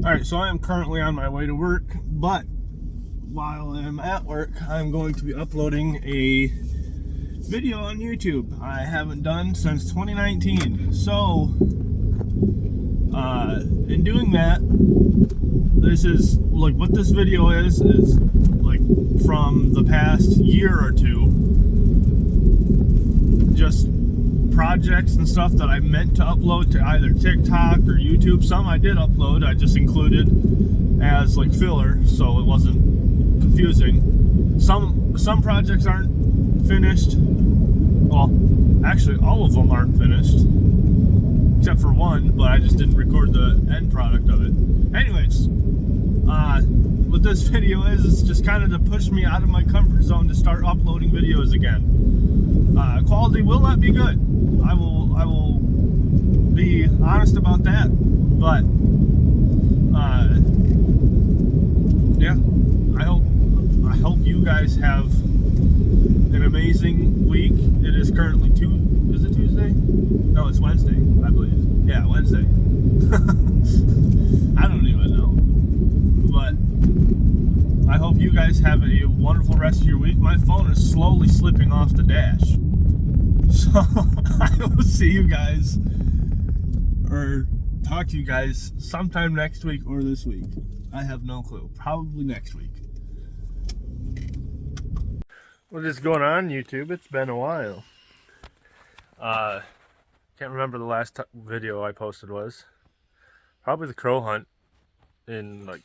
Alright, so I am currently on my way to work, but while I'm at work, I'm going to be uploading a video on YouTube I haven't done since 2019. So, in doing that, this is, like, what this video is like, from the past year or two, just projects and stuff that I meant to upload to either TikTok or YouTube. Some I did upload, I just included as like filler so it wasn't confusing. Some projects aren't finished. Well, actually all of them aren't finished except for one, but I just didn't record the end product of it. Anyways, what this video is, it's just kind of to push me out of my comfort zone to start uploading videos again. Quality will not be good. I will be honest about that. But yeah, I hope you guys have an amazing week. It is currently is it Tuesday? No, it's Wednesday, I believe. Yeah, Wednesday. I don't even know. But I hope you guys have a wonderful rest of your week. My phone is slowly slipping off the dash. So I will see you guys, or talk to you guys sometime next week or this week. I have no clue. Probably next week. What is going on, YouTube? It's been a while. Can't remember the last video I posted was. Probably the crow hunt in, like,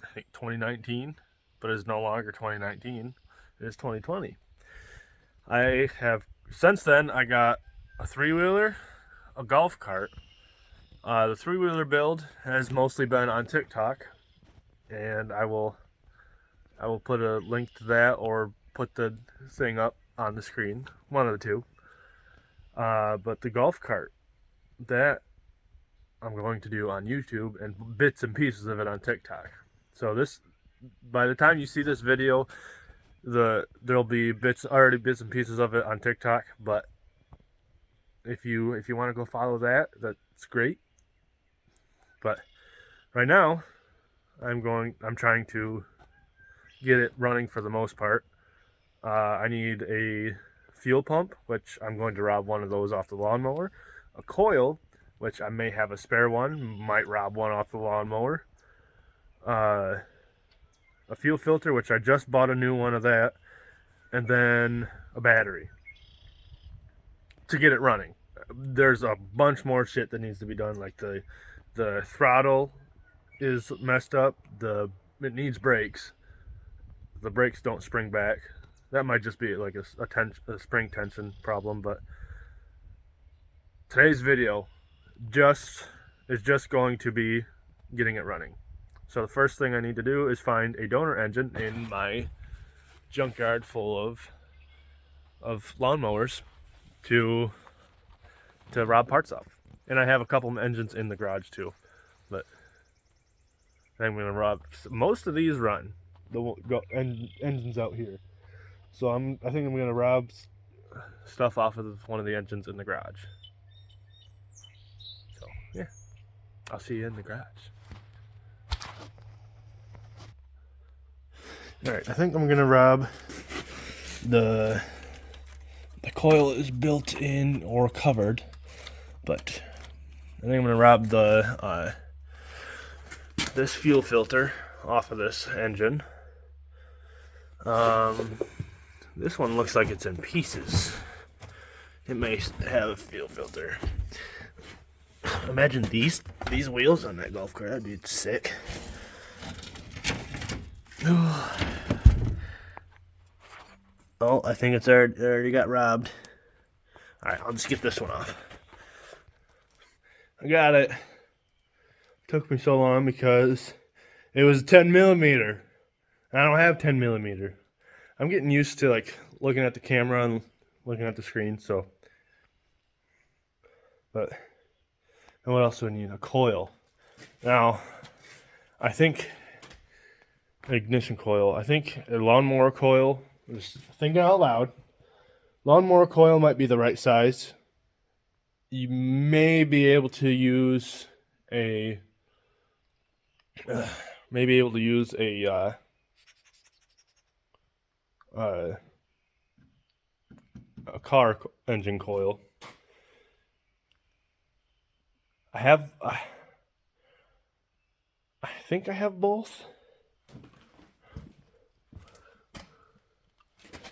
I think 2019, but it's no longer 2019. It is 2020. Since then, I got a three-wheeler, a golf cart. The three-wheeler build has mostly been on TikTok, and I will put a link to that or put the thing up on the screen, one of the two. But the golf cart, that I'm going to do on YouTube and bits and pieces of it on TikTok. So by the time you see this video, there'll be bits and pieces of it on TikTok. But if you want to go follow that, that's great. But right now, I'm trying to get it running for the most part. I need a fuel pump, which I'm going to rob one of those off the lawnmower. A coil, which I may have a spare one, might rob one off the lawnmower. A fuel filter, which I just bought a new one of that. And then a battery to get it running. There's a bunch more shit that needs to be done, like the throttle is messed up. It needs brakes. The brakes don't spring back. That might just be like a spring tension problem, but today's video is just going to be getting it running. So the first thing I need to do is find a donor engine in my junkyard full of lawnmowers to rob parts off. And I have a couple of engines in the garage too, but I'm gonna rob. Most of these run engines out here, so I think I'm gonna rob stuff off of one of the engines in the garage. So yeah, I'll see you in the garage. All right, I think I'm gonna rob the coil is built in or covered, but I think I'm gonna rob the this fuel filter off of this engine. This one looks like it's in pieces. It may have a fuel filter. Imagine these wheels on that golf cart. That'd be sick. Oh, I think it's already got robbed. Alright, I'll just get this one off. I got it. Took me so long because it was 10 millimeter. I don't have 10 millimeter. I'm getting used to like looking at the camera and looking at the screen, so. But, and what else do I need? A coil. Now, I think ignition coil. I think a lawnmower coil. Just thinking out loud. Lawnmower coil might be the right size. You may be able to use a maybe able to use a car engine coil. I think I have both.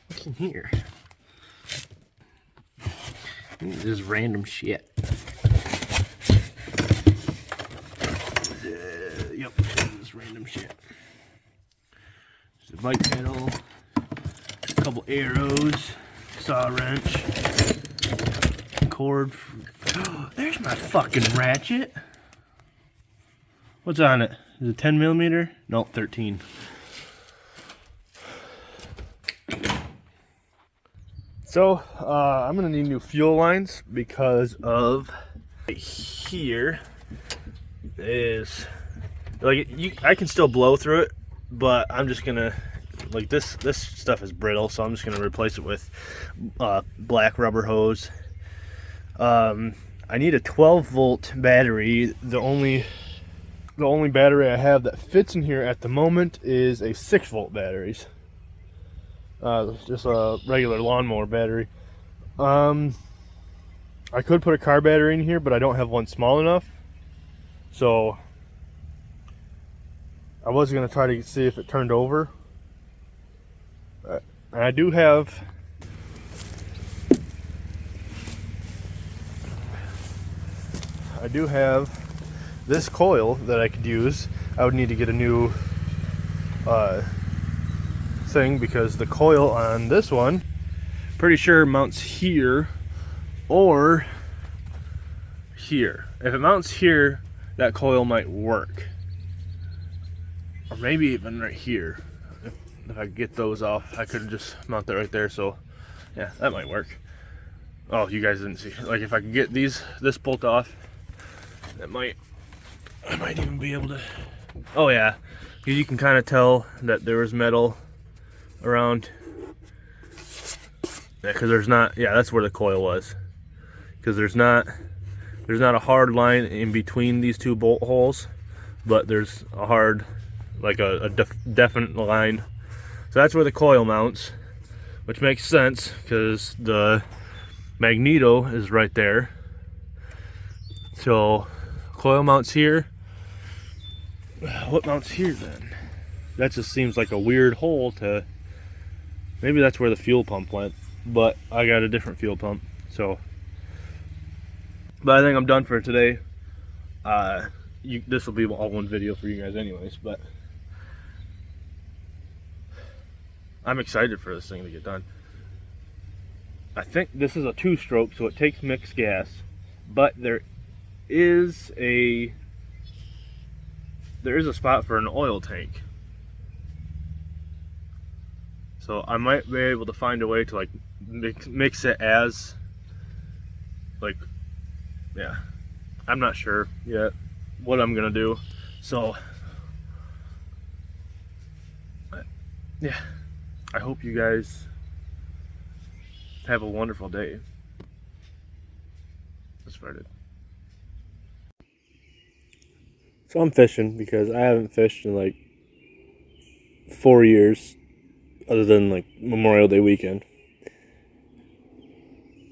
What's in here? This is random shit. Yep, this is random shit. There's a bike pedal, a couple arrows, saw wrench, cord. There's my fucking ratchet. What's on it? Is it 10 millimeter? No, 13. So, I'm gonna need new fuel lines because of here is like I can still blow through it, but I'm just gonna like this stuff is brittle, so I'm just gonna replace it with black rubber hose. I need a 12-volt battery. The only battery I have that fits in here at the moment is a 6-volt batteries. Just a regular lawnmower battery. I could put a car battery in here, but I don't have one small enough. So I was gonna try to see if it turned over. And I do have this coil that I could use. I would need to get a new thing because the coil on this one, pretty sure mounts here or here. If it mounts here, that coil might work, or maybe even right here. If I could get those off, I could just mount that right there. So yeah, that might work. Oh, you guys didn't see. Like if I could get this bolt off, I might even be able to. Oh yeah, you can kind of tell that there was metal around. Yeah, because there's not. Yeah, that's where the coil was. Because there's not a hard line in between these two bolt holes, but there's a hard, like a definite line. So that's where the coil mounts, which makes sense because the magneto is right there. So coil mounts here. What mounts here then? That just seems like a weird hole to. Maybe that's where the fuel pump went, but I got a different fuel pump. So, but I think I'm done for today. This will be all one video for you guys anyways, but I'm excited for this thing to get done. I think this is a 2-stroke, so it takes mixed gas, but there is a spot for an oil tank. So I might be able to find a way to like mix it as like, yeah, I'm not sure yet what I'm gonna do. So yeah, I hope you guys have a wonderful day. Let's start it. So I'm fishing because I haven't fished in like 4 years, other than like Memorial Day weekend.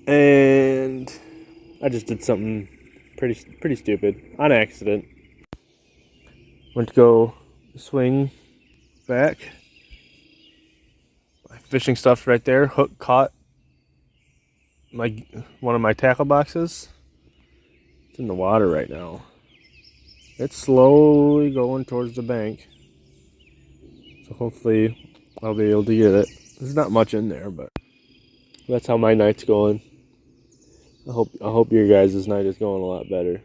And I just did something pretty stupid on accident. Went to go swing back. My fishing stuff's right there. Hook caught one of my tackle boxes. It's in the water right now. It's slowly going towards the bank. So hopefully I'll be able to get it. There's not much in there, but that's how my night's going. I hope your guys' night is going a lot better.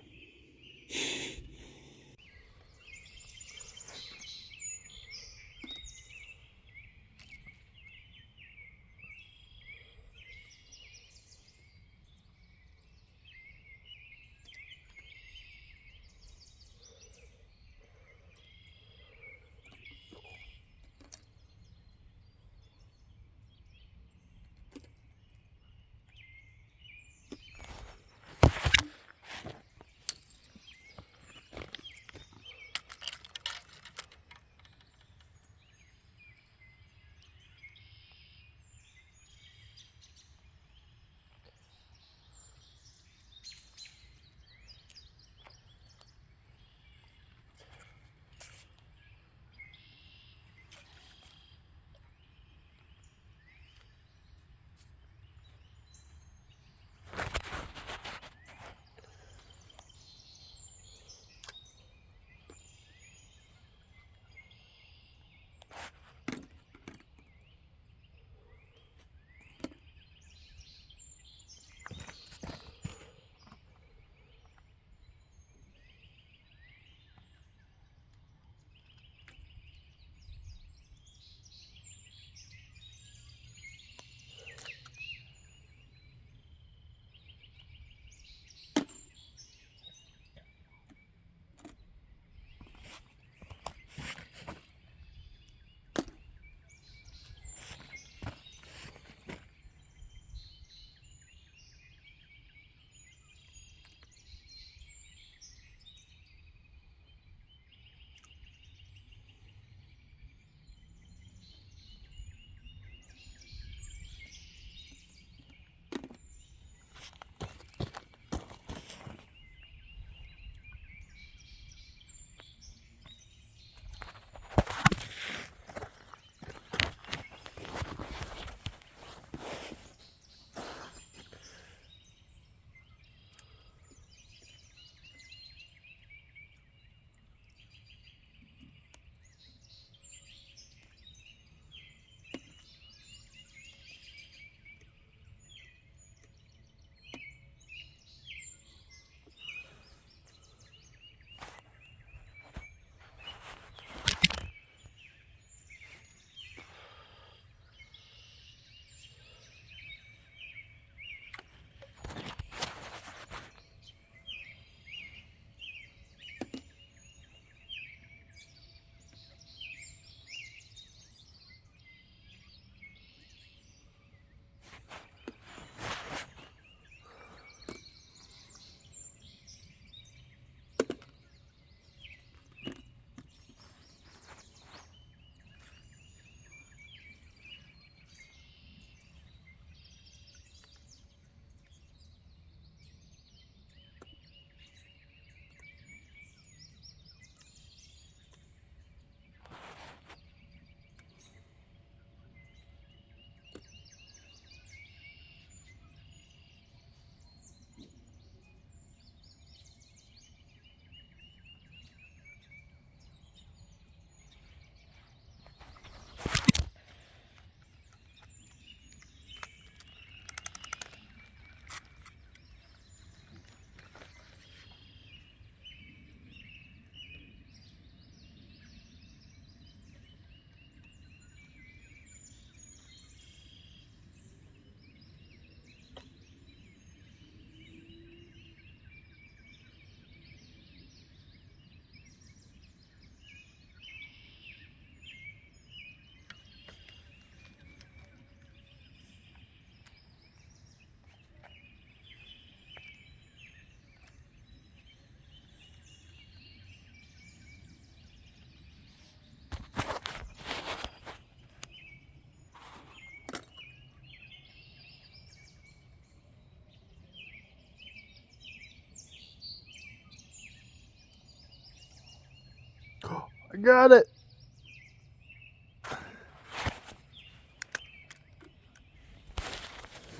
I got it.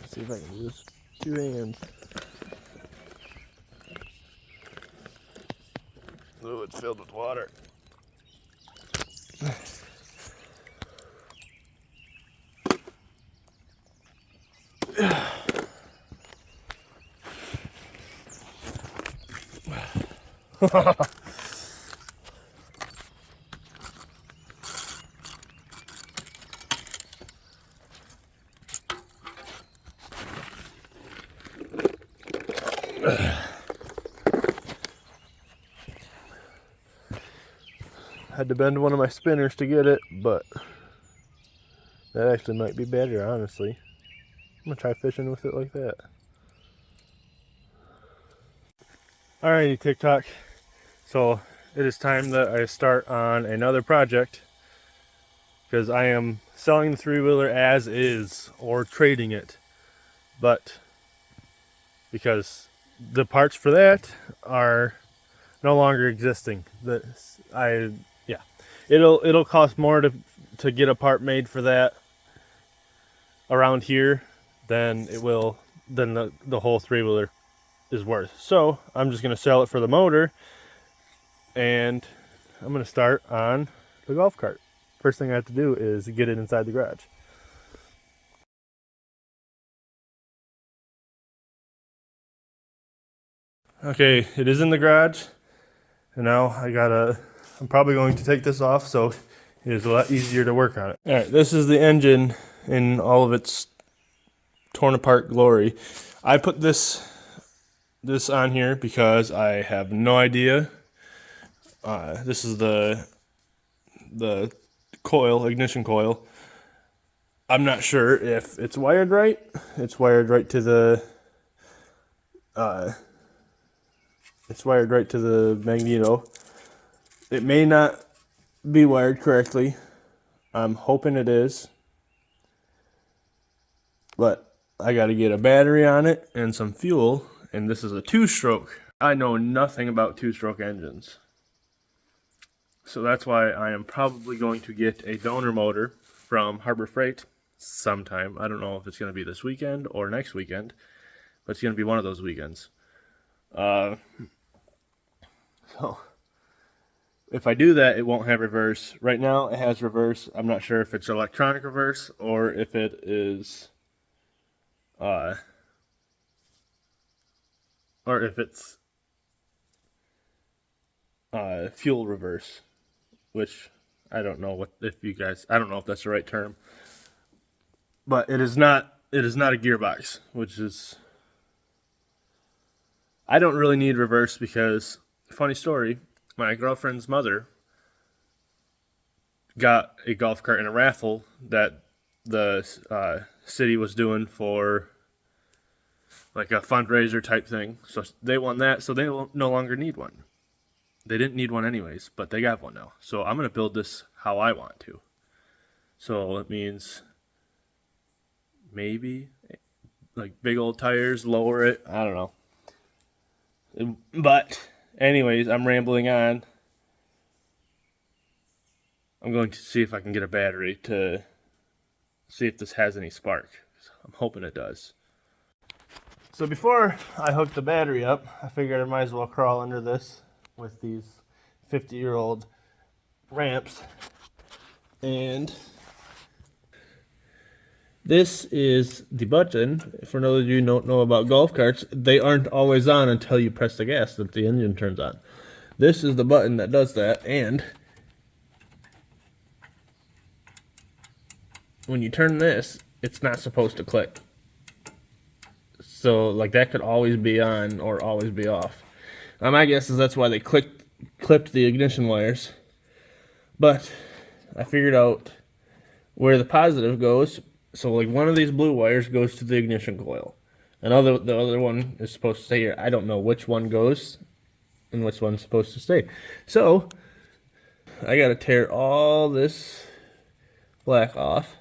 Let's see if I can do this 2 hands. Oh, it's filled with water. Had to bend one of my spinners to get it, but that actually might be better, honestly. I'm gonna try fishing with it like that. Alrighty, TikTok. So it is time that I start on another project because I am selling the 3-wheeler as is or trading it, but because the parts for that are no longer existing. It'll cost more to get a part made for that around here than the whole 3-wheeler is worth. So I'm just gonna sell it for the motor, and I'm gonna start on the golf cart. First thing I have to do is get it inside the garage. Okay, it is in the garage, and now I'm probably going to take this off so it is a lot easier to work on it. All right, this is the engine in all of its torn apart glory. I put this on here because I have no idea. This is the coil, ignition coil. I'm not sure if it's wired right. It's wired right to the magneto. It may not be wired correctly. I'm hoping it is, but I got to get a battery on it and some fuel, and this is a 2-stroke. I know nothing about 2-stroke engines, so that's why I am probably going to get a donor motor from Harbor Freight sometime. I don't know if it's going to be this weekend or next weekend, but it's going to be one of those weekends. So if I do that, it won't have reverse. Right now it has reverse. I'm not sure if it's electronic reverse or if it is or if it's fuel reverse, which I don't know I don't know if that's the right term. But it is not a gearbox, which is, I don't really need reverse because, funny story, my girlfriend's mother got a golf cart in a raffle that the city was doing for like a fundraiser type thing. So they won that, so they no longer need one. They didn't need one anyways, but they got one now. So I'm going to build this how I want to. So it means maybe like big old tires, lower it, I don't know. But anyways, I'm rambling on. I'm going to see if I can get a battery to see if this has any spark. I'm hoping it does. So before I hook the battery up, I figured I might as well crawl under this with these 50-year-old ramps. And this is the button. For those of you who don't know about golf carts, they aren't always on until you press the gas that the engine turns on. This is the button that does that, and when you turn this, it's not supposed to click. So like that could always be on or always be off. My guess is that's why they clipped the ignition wires. But I figured out where the positive goes. So like one of these blue wires goes to the ignition coil. The other one is supposed to stay here. I don't know which one goes and which one's supposed to stay. So I gotta tear all this black off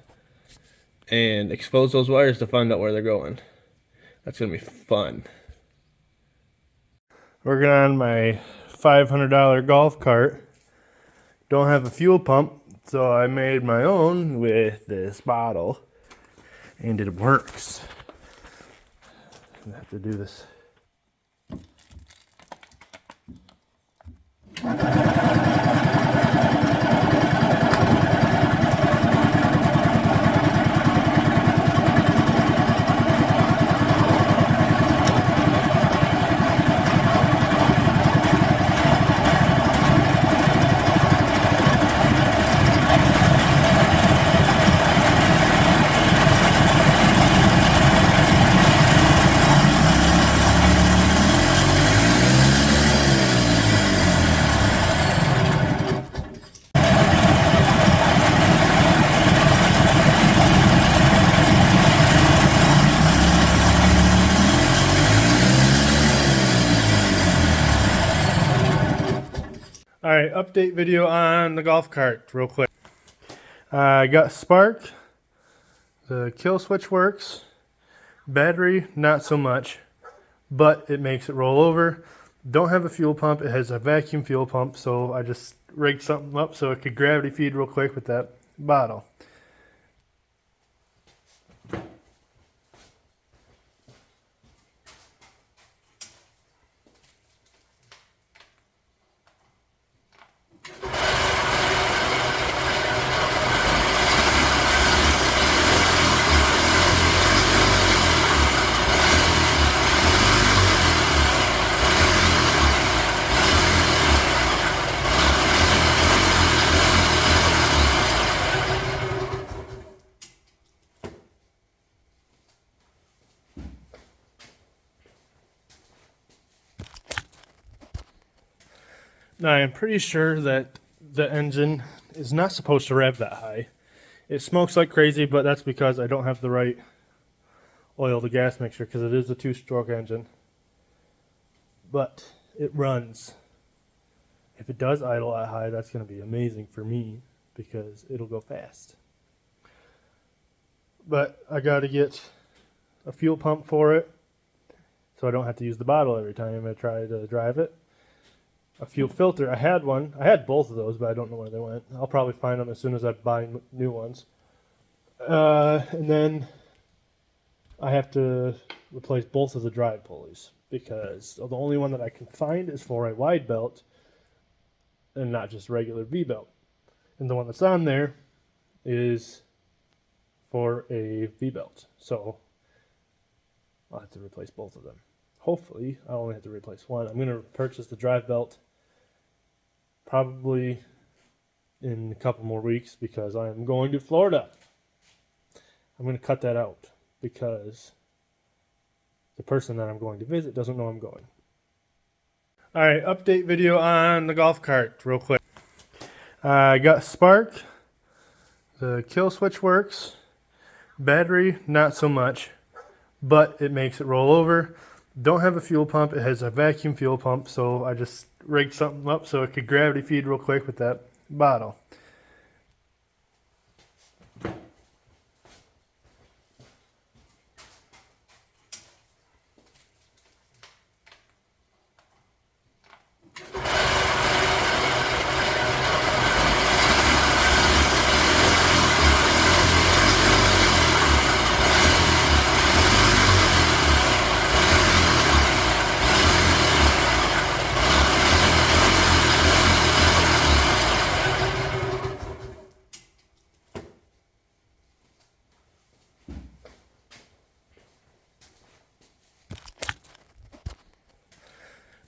and expose those wires to find out where they're going. That's gonna be fun. Working on my $500 golf cart. don't have a fuel pump, so I made my own with this bottle, and it works. I have to do this. All right, update video on the golf cart real quick. I got spark. The kill switch works. Battery, not so much, but it makes it roll over. Don't have a fuel pump. It has a vacuum fuel pump, so I just rigged something up so it could gravity feed real quick with that bottle. Now, I'm pretty sure that the engine is not supposed to rev that high. It smokes like crazy, but that's because I don't have the right oil to gas mixture, because it is a 2-stroke engine. But it runs. If it does idle that high, that's going to be amazing for me because it'll go fast. But I got to get a fuel pump for it so I don't have to use the bottle every time I try to drive it. A fuel filter. I had one. I had both of those, but I don't know where they went. I'll probably find them as soon as I buy new ones. And then I have to replace both of the drive pulleys because the only one that I can find is for a wide belt and not just regular V-belt. And the one that's on there is for a V-belt. So I'll have to replace both of them. Hopefully, I only have to replace one. I'm going to purchase the drive belt probably in a couple more weeks because I'm going to Florida. I'm going to cut that out because the person that I'm going to visit doesn't know I'm going. All right, update video on the golf cart real quick. I got spark. The kill switch works. Battery, not so much, but it makes it roll over. Don't have a fuel pump. It has a vacuum fuel pump, so I just rigged something up so it could gravity feed real quick with that bottle.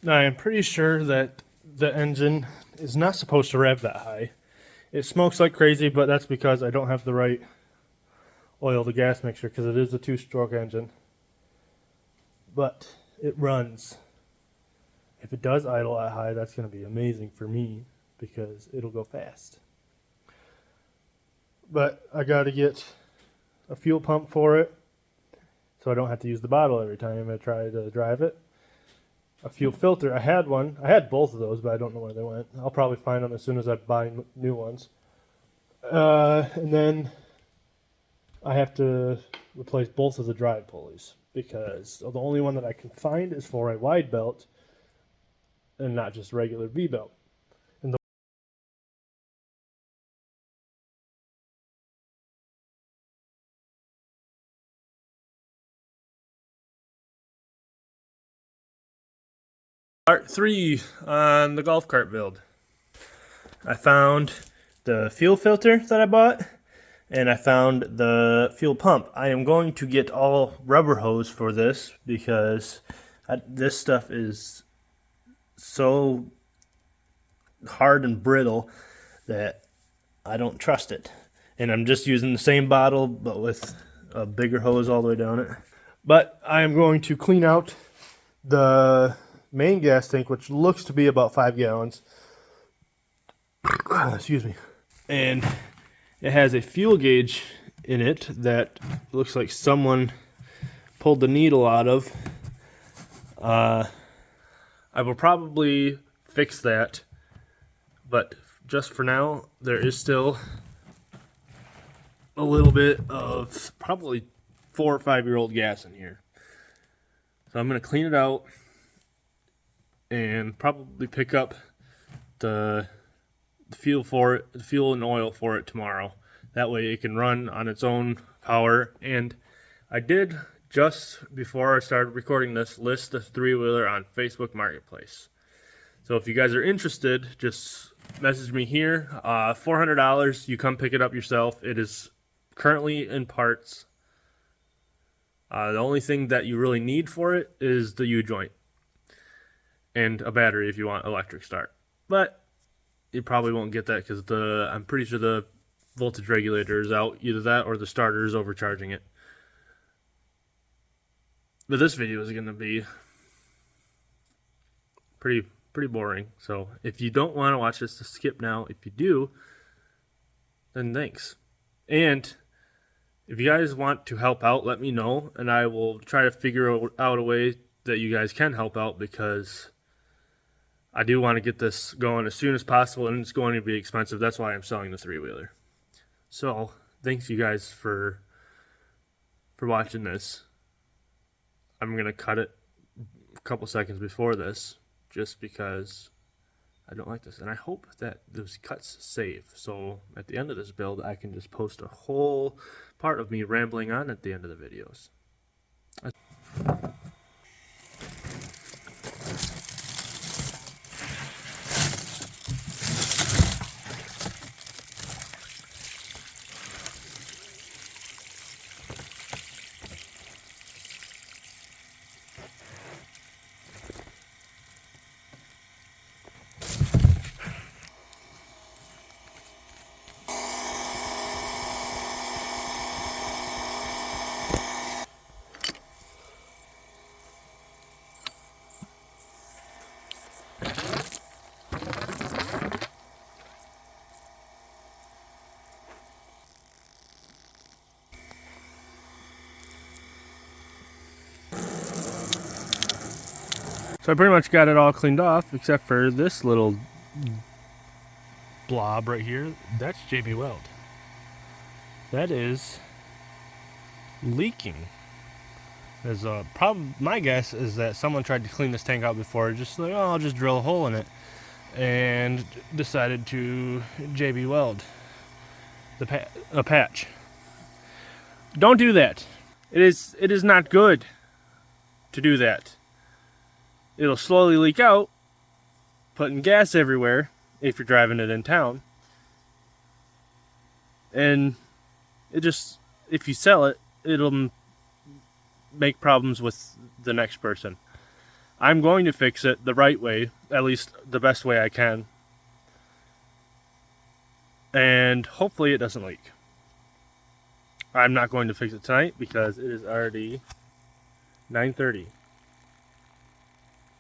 Now, I'm pretty sure that the engine is not supposed to rev that high. It smokes like crazy, but that's because I don't have the right oil to gas mixture because it is a 2-stroke engine. But it runs. If it does idle that high, that's going to be amazing for me because it'll go fast. But I got to get a fuel pump for it so I don't have to use the bottle every time I try to drive it. A fuel filter. I had one. I had both of those, but I don't know where they went. I'll probably find them as soon as I buy new ones. And then I have to replace both of the drive pulleys because the only one that I can find is for a wide belt and not just regular V-belt. Part 3 on the golf cart build. I found the fuel filter that I bought, and I found the fuel pump. I am going to get all rubber hose for this because this stuff is so hard and brittle that I don't trust it. And I'm just using the same bottle but with a bigger hose all the way down it. But I am going to clean out the main gas tank, which looks to be about 5 gallons. Excuse me. And it has a fuel gauge in it that looks like someone pulled the needle out of. I will probably fix that, but just for now, there is still a little bit of probably 4 or 5 year old gas in here. So I'm going to clean it out and probably pick up the fuel for it, the fuel and oil for it tomorrow. That way it can run on its own power. And I did, just before I started recording this, list the 3-wheeler on Facebook Marketplace. So if you guys are interested, just message me here. $400, you come pick it up yourself. It is currently in parts. The only thing that you really need for it is the U-joint and a battery if you want electric start. But you probably won't get that because I'm pretty sure the voltage regulator is out. Either that or the starter is overcharging it. But this video is going to be pretty boring. So if you don't want to watch this, just skip now. If you do, then thanks. And if you guys want to help out, let me know, and I will try to figure out a way that you guys can help out, because I do want to get this going as soon as possible, and it's going to be expensive. That's why I'm selling the 3-wheeler. So thanks you guys for watching this. I'm going to cut it a couple seconds before this just because I don't like this. And I hope that those cuts save. So at the end of this build, I can just post a whole part of me rambling on at the end of the videos. So I pretty much got it all cleaned off except for this little blob right here. That's JB Weld. That is leaking. There's a problem. My guess is that someone tried to clean this tank out before, just like, oh, I'll just drill a hole in it, and decided to JB Weld a patch. Don't do that. It is not good to do that. It'll slowly leak out, putting gas everywhere if you're driving it in town. And it just, if you sell it, it'll make problems with the next person. I'm going to fix it the right way, at least the best way I can. And hopefully it doesn't leak. I'm not going to fix it tonight because it is already 9:30.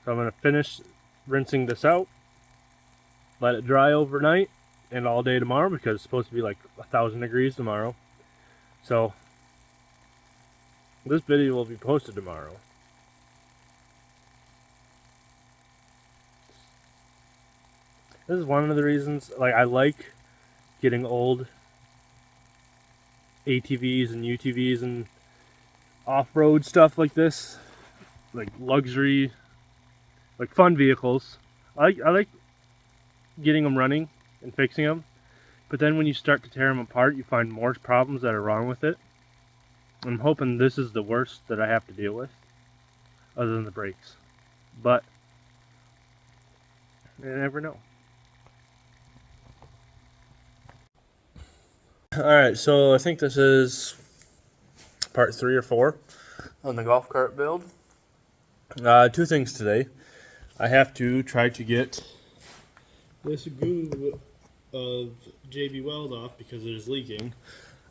So I'm going to finish rinsing this out, let it dry overnight and all day tomorrow, because it's supposed to be like 1,000 degrees tomorrow. So this video will be posted tomorrow. This is one of the reasons, like, I like getting old ATVs and UTVs and off-road stuff like this, like luxury, like fun vehicles. I like getting them running and fixing them, but then when you start to tear them apart, you find more problems that are wrong with it. I'm hoping this is the worst that I have to deal with, other than the brakes. But You never know. Alright, so I think this is part 3 or 4 on the golf cart build. Two things today. I have to try to get this goo of JB Weld off because it is leaking.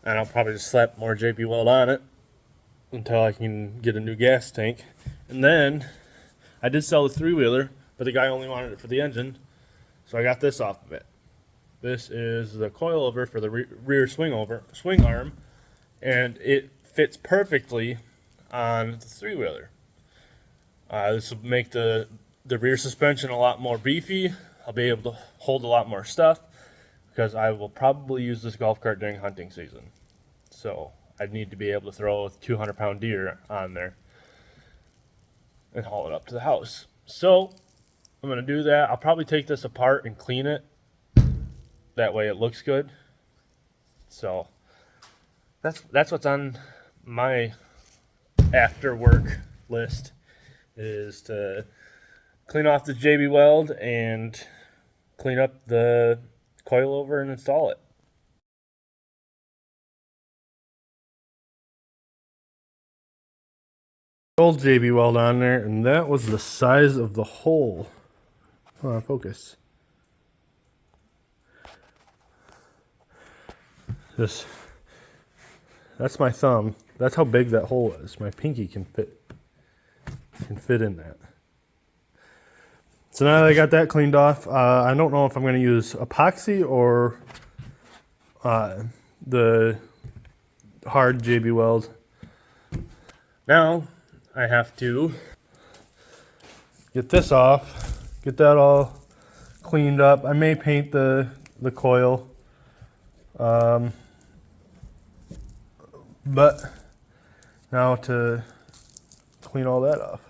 And I'll probably just slap more JB Weld on it until I can get a new gas tank. And then I did sell the 3-wheeler, but the guy only wanted it for the engine, so I got this off of it. This is the coilover for the rear swing arm, and it fits perfectly on the 3-wheeler. This will make the rear suspension a lot more beefy. I'll be able to hold a lot more stuff because I will probably use this golf cart during hunting season. So I'd need to be able to throw a 200-pound deer on there and haul it up to the house. So I'm going to do that. I'll probably take this apart and clean it. That way it looks good. So that's what's on my after work list, is to clean off the JB Weld and clean up the coilover and install it. Old JB Weld on there, and that was the size of the hole. Come on, focus. That's my thumb. That's how big that hole is. My pinky can fit in that. So now that I got that cleaned off, I don't know if I'm going to use epoxy or the hard JB Weld. Now I have to get this off, get that all cleaned up. I may paint the coil, but now to clean all that off.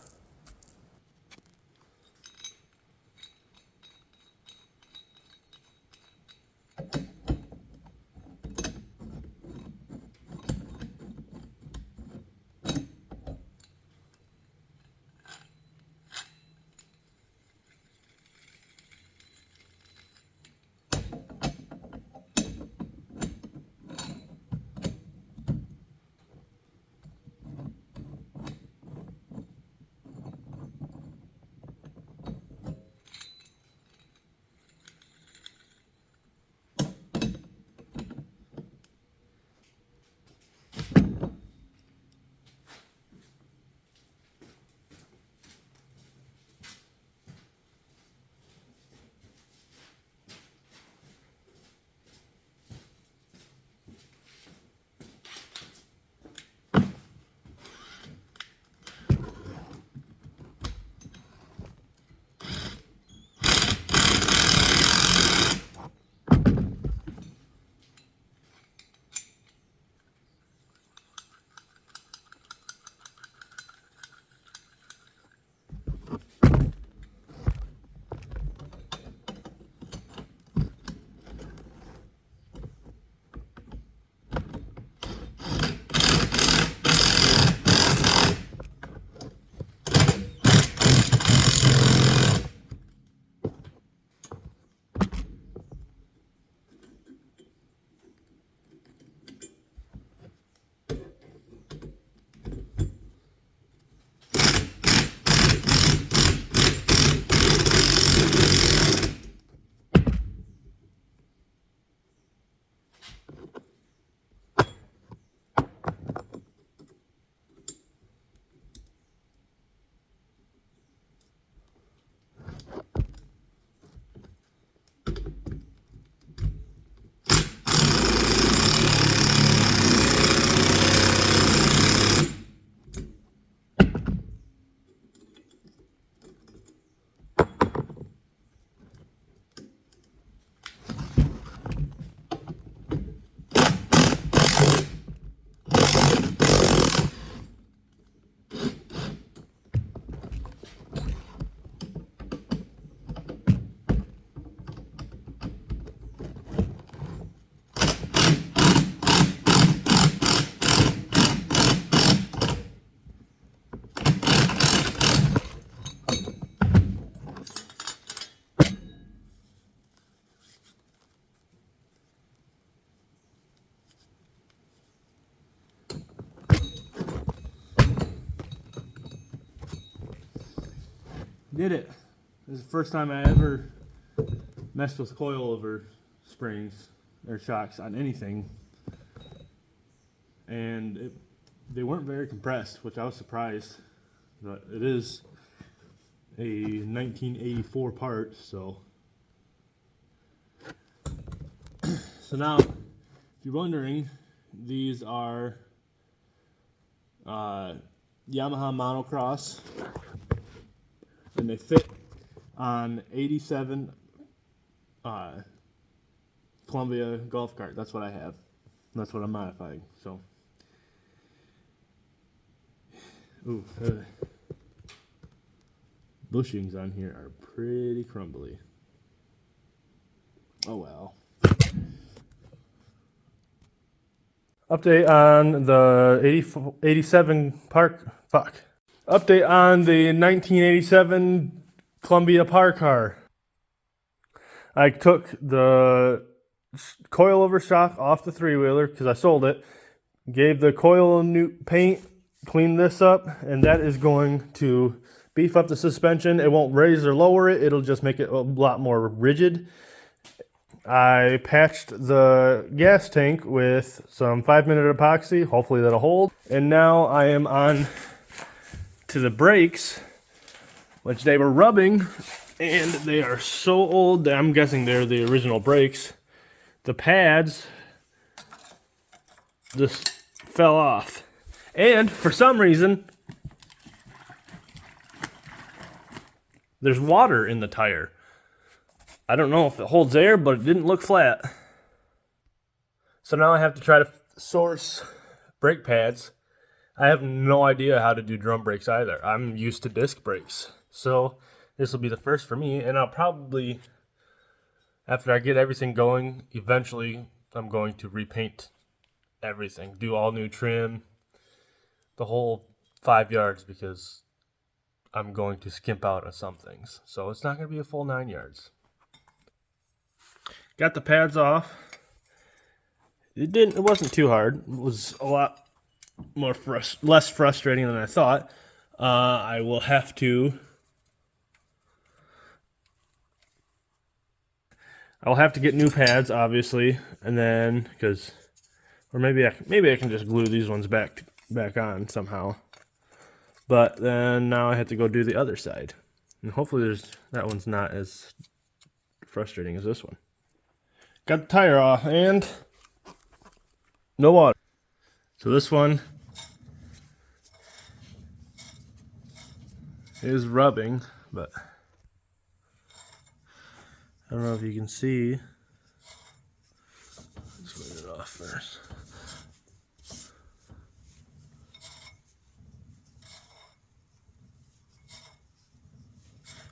Did it. This is the first time I ever messed with coilover springs or shocks on anything. And they weren't very compressed, which I was surprised. But it is a 1984 part, so. So now, if you're wondering, these are Yamaha monocross, and they fit on 87 Columbia golf cart. That's what I have. That's what I'm modifying. So, ooh, bushings on here are pretty crumbly. Oh well. Update on the 87 Park. Fuck. Update on the 1987 Columbia Park car. I took the coilover shock off the three-wheeler because I sold it. Gave the coil a new paint, cleaned this up, and that is going to beef up the suspension. It won't raise or lower it. It'll just make it a lot more rigid. I patched the gas tank with some 5-minute epoxy. Hopefully that'll hold. And now I am on to the brakes, which they were rubbing, and they are so old that I'm guessing they're the original brakes. The pads just fell off. And for some reason, there's water in the tire. I don't know if it holds air, but it didn't look flat. So now I have to try to source brake pads. I have no idea how to do drum brakes either. I'm used to disc brakes. So this will be the first for me, and I'll probably, after I get everything going, eventually I'm going to repaint everything. Do all new trim, the whole 5 yards, because I'm going to skimp out on some things. So it's not going to be a full 9 yards. Got the pads off. It wasn't too hard. It was a lot more less frustrating than I thought. I will have to get new pads, obviously, and then maybe I can just glue these ones back on somehow. But then now I have to go do the other side, and hopefully that one's not as frustrating as this one. Got the tire off and no water. So this one is rubbing, but I don't know if you can see. Let's get it off first.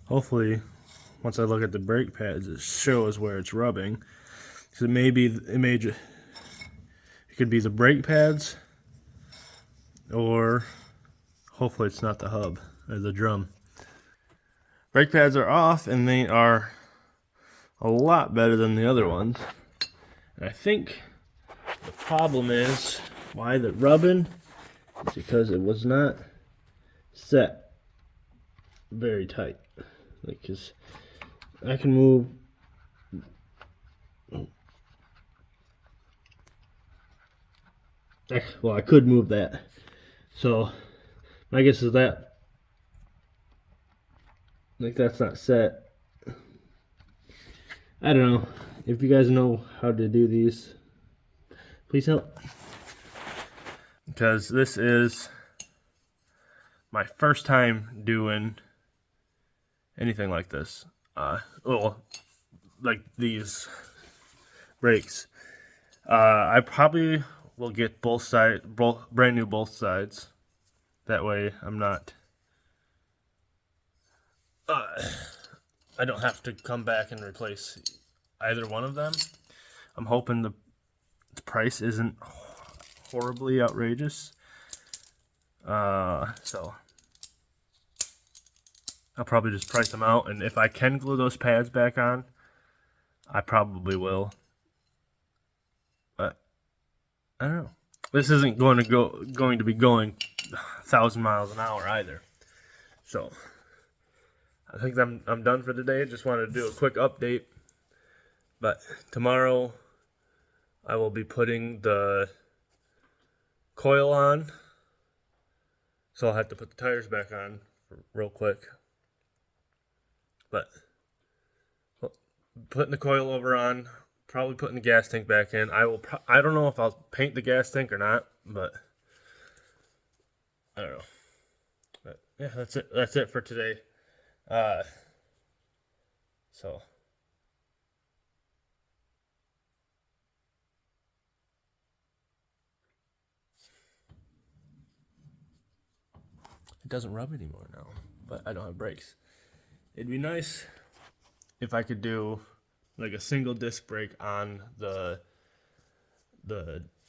Hopefully, once I look at the brake pads, it shows where it's rubbing. So it could be the brake pads, or hopefully it's not the hub or the drum. Brake pads are off, and they are a lot better than the other ones. And I think the problem is why they're rubbing is because it was not set very tight. Like, 'cause I can move. Well, I could move that. So my guess is that, like, that's not set. I don't know. If you guys know how to do these, please help. Because this is my first time doing anything like this. Well, like these brakes. I probably will get both brand new both sides. That way I'm not, I don't have to come back and replace either one of them. I'm hoping the price isn't horribly outrageous. So I'll probably just price them out, and if I can glue those pads back on, I probably will. But I don't know. This isn't going to be going 1,000 miles an hour either. So I think I'm done for today. Just wanted to do a quick update. But tomorrow I will be putting the coil on. So I'll have to put the tires back on real quick. But putting the coilover on, probably putting the gas tank back in. I don't know if I'll paint the gas tank or not, but I don't know. But yeah, that's it. That's it for today. So it doesn't rub anymore now, but I don't have brakes. It'd be nice if I could do like a single disc brake on the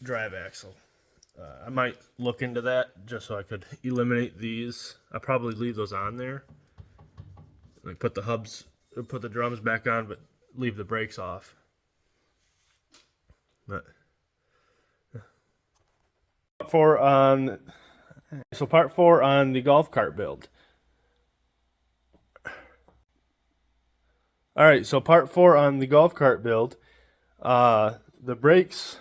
drive axle. I might look into that just so I could eliminate these. I'll probably leave those on there. Like put the drums back on, but leave the brakes off. But part four on the golf cart build. All right, so part four on the golf cart build. The brakes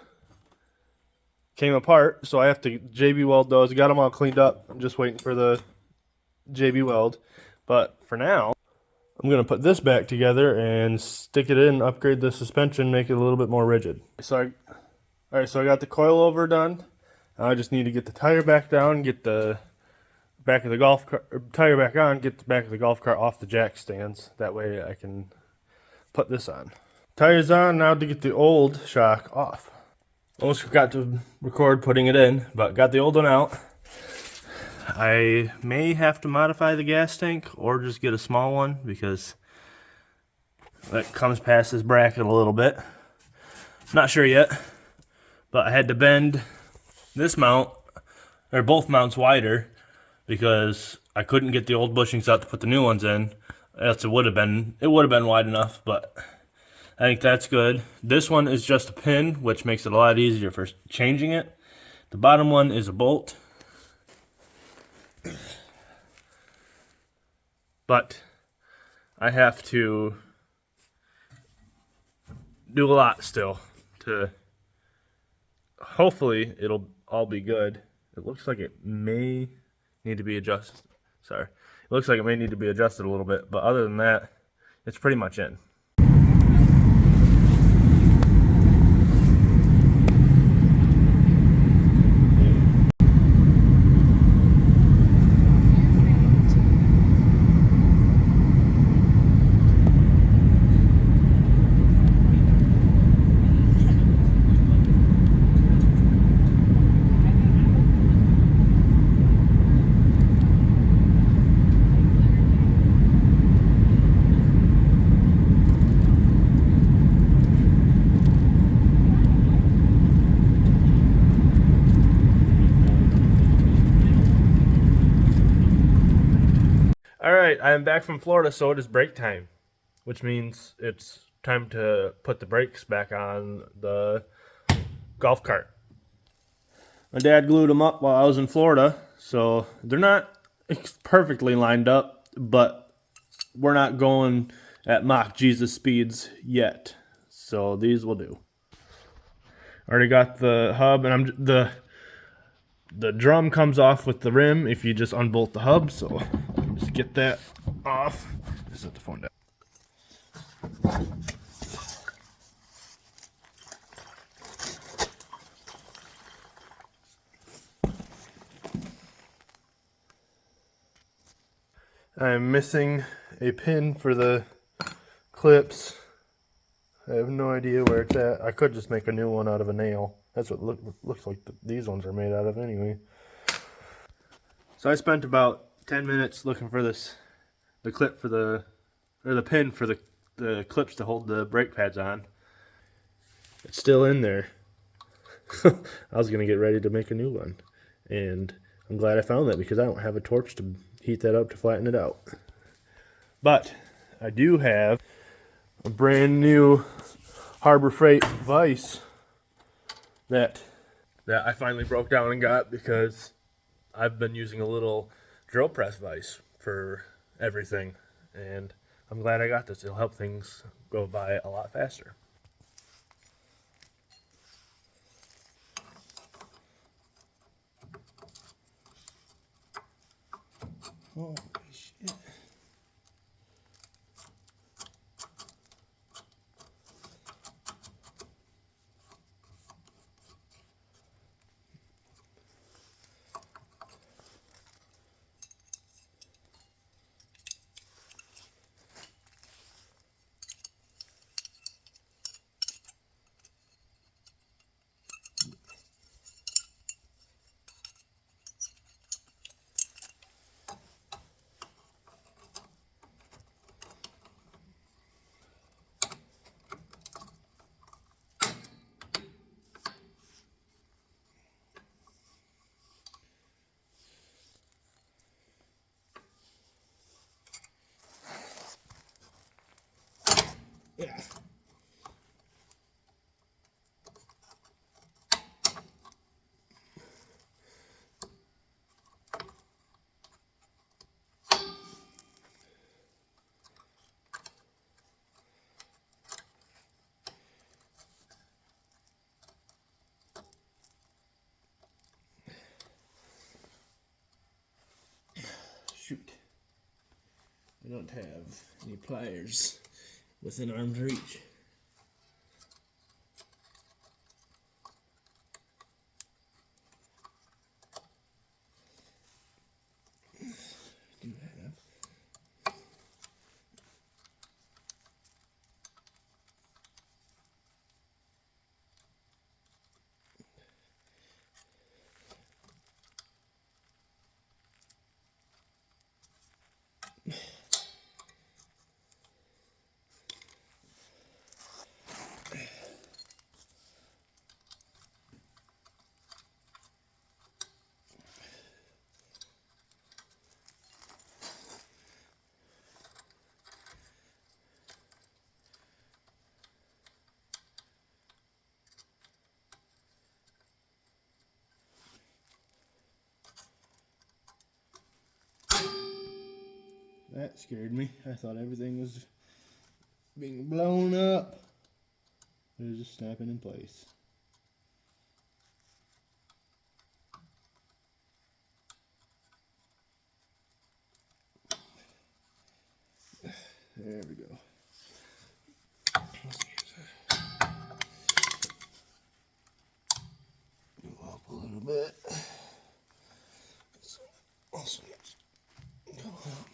came apart, so I have to JB weld those. Got them all cleaned up. I'm just waiting for the JB weld. But for now, I'm gonna put this back together and stick it in, upgrade the suspension, make it a little bit more rigid. All right, so I got the coilover done. I just need to get the tire back down, get the back of the golf cart tire back on, get the back of the golf cart off the jack stands. That way I can put this on. Tires on now to get the old shock off. Almost forgot to record putting it in, but got the old one out. I may have to modify the gas tank or just get a small one because that comes past this bracket a little bit. Not sure yet, but I had to bend this mount, or both mounts wider, because I couldn't get the old bushings out to put the new ones in. Else it would have been wide enough, but I think that's good. This one is just a pin, which makes it a lot easier for changing it. The bottom one is a bolt. But I have to do a lot still to hopefully it'll all be good. It looks like it may need to be adjusted. Sorry. It looks like it may need to be adjusted a little bit, but other than that, it's pretty much in. Alright, I am back from Florida, so it is break time, which means it's time to put the brakes back on the golf cart. My dad glued them up while I was in Florida, so they're not perfectly lined up, but we're not going at Mach Jesus speeds yet, so these will do. Already got the hub, and the drum comes off with the rim if you just unbolt the hub, so just get that off. Just set the phone down. I'm missing a pin for the clips. I have no idea where it's at. I could just make a new one out of a nail. That's what looks like these ones are made out of anyway. So I spent about 10 minutes looking for the clip for the pin for the clips to hold the brake pads on. It's still in there. I was gonna get ready to make a new one, and I'm glad I found that because I don't have a torch to heat that up to flatten it out. But I do have a brand new Harbor Freight vise that I finally broke down and got because I've been using a little drill press vise for everything, and I'm glad I got this. It'll help things go by a lot faster. Holy shit. Yeah. Shoot. I don't have any pliers within arm's reach. Do have. That scared me. I thought everything was being blown up. It was just snapping in place. There we go. Go up a little bit. Also, go up.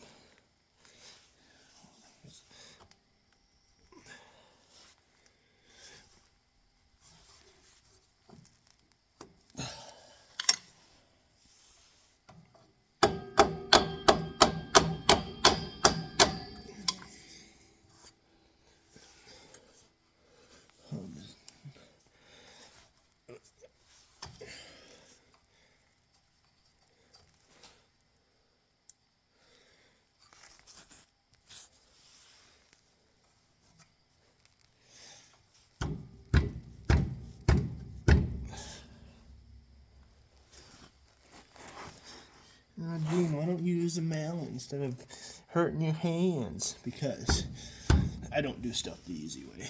Dean, why don't you use a mallet instead of hurting your hands? Because I don't do stuff the easy way.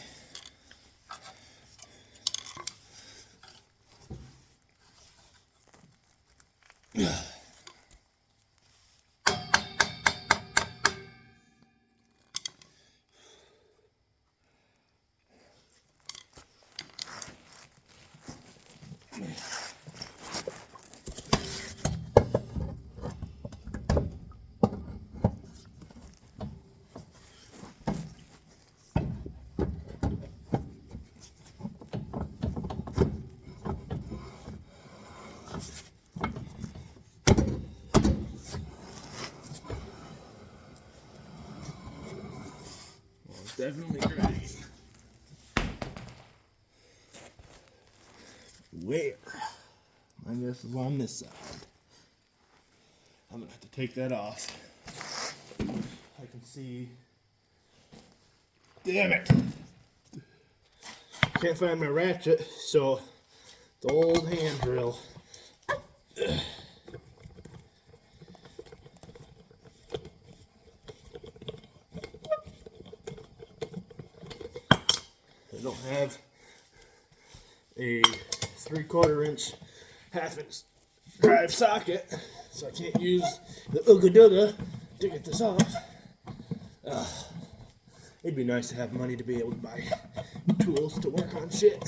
Definitely grinding. Where? I guess it's on this side. I'm gonna have to take that off. I can see. Damn it! Can't find my ratchet, so the old hand drill. a 3/4 inch, 1/2 inch drive socket, so I can't use the Ooga Dooga to get this off. It'd be nice to have money to be able to buy tools to work on shit.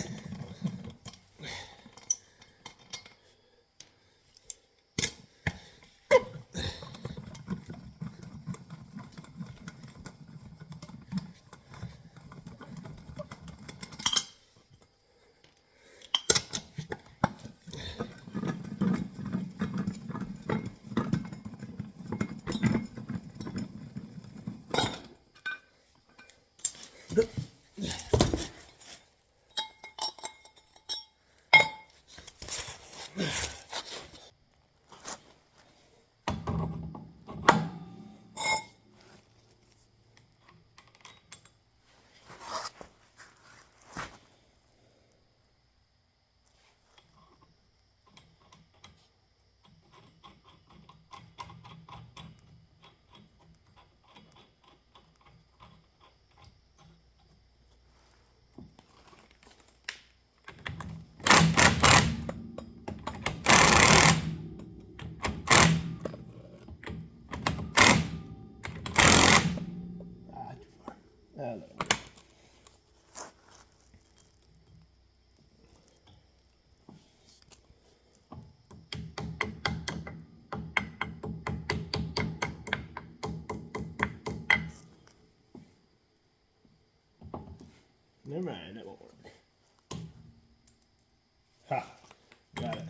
Too far. Never mind, that won't work. Ha! Got it.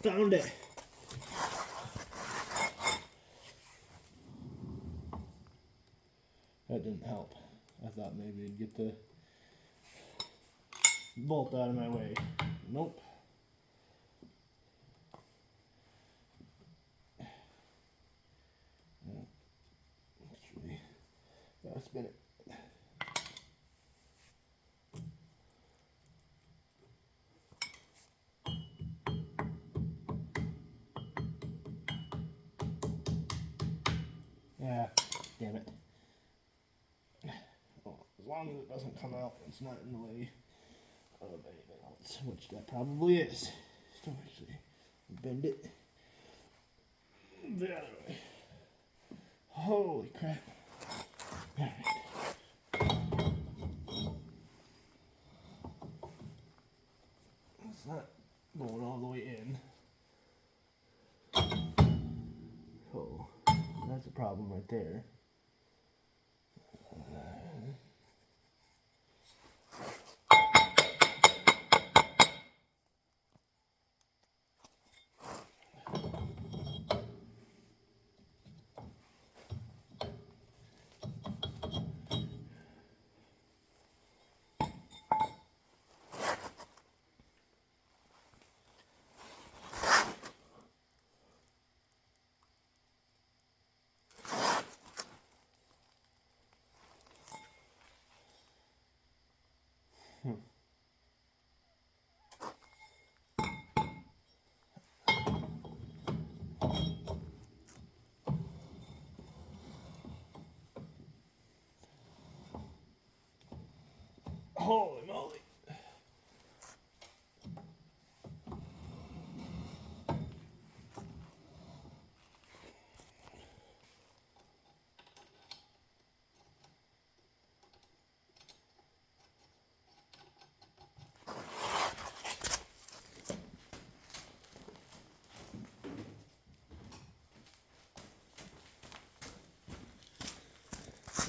Found it. That didn't help. I thought maybe it'd get the bolt out of my way. Nope. Actually, gotta spin it. Yeah, damn it. Well, as long as it doesn't come out, it's not in the way of anything else, which that probably is. So actually, bend it the other way. Holy crap. Alright. It's not going all the way in. So, that's a problem right there. Holy moly.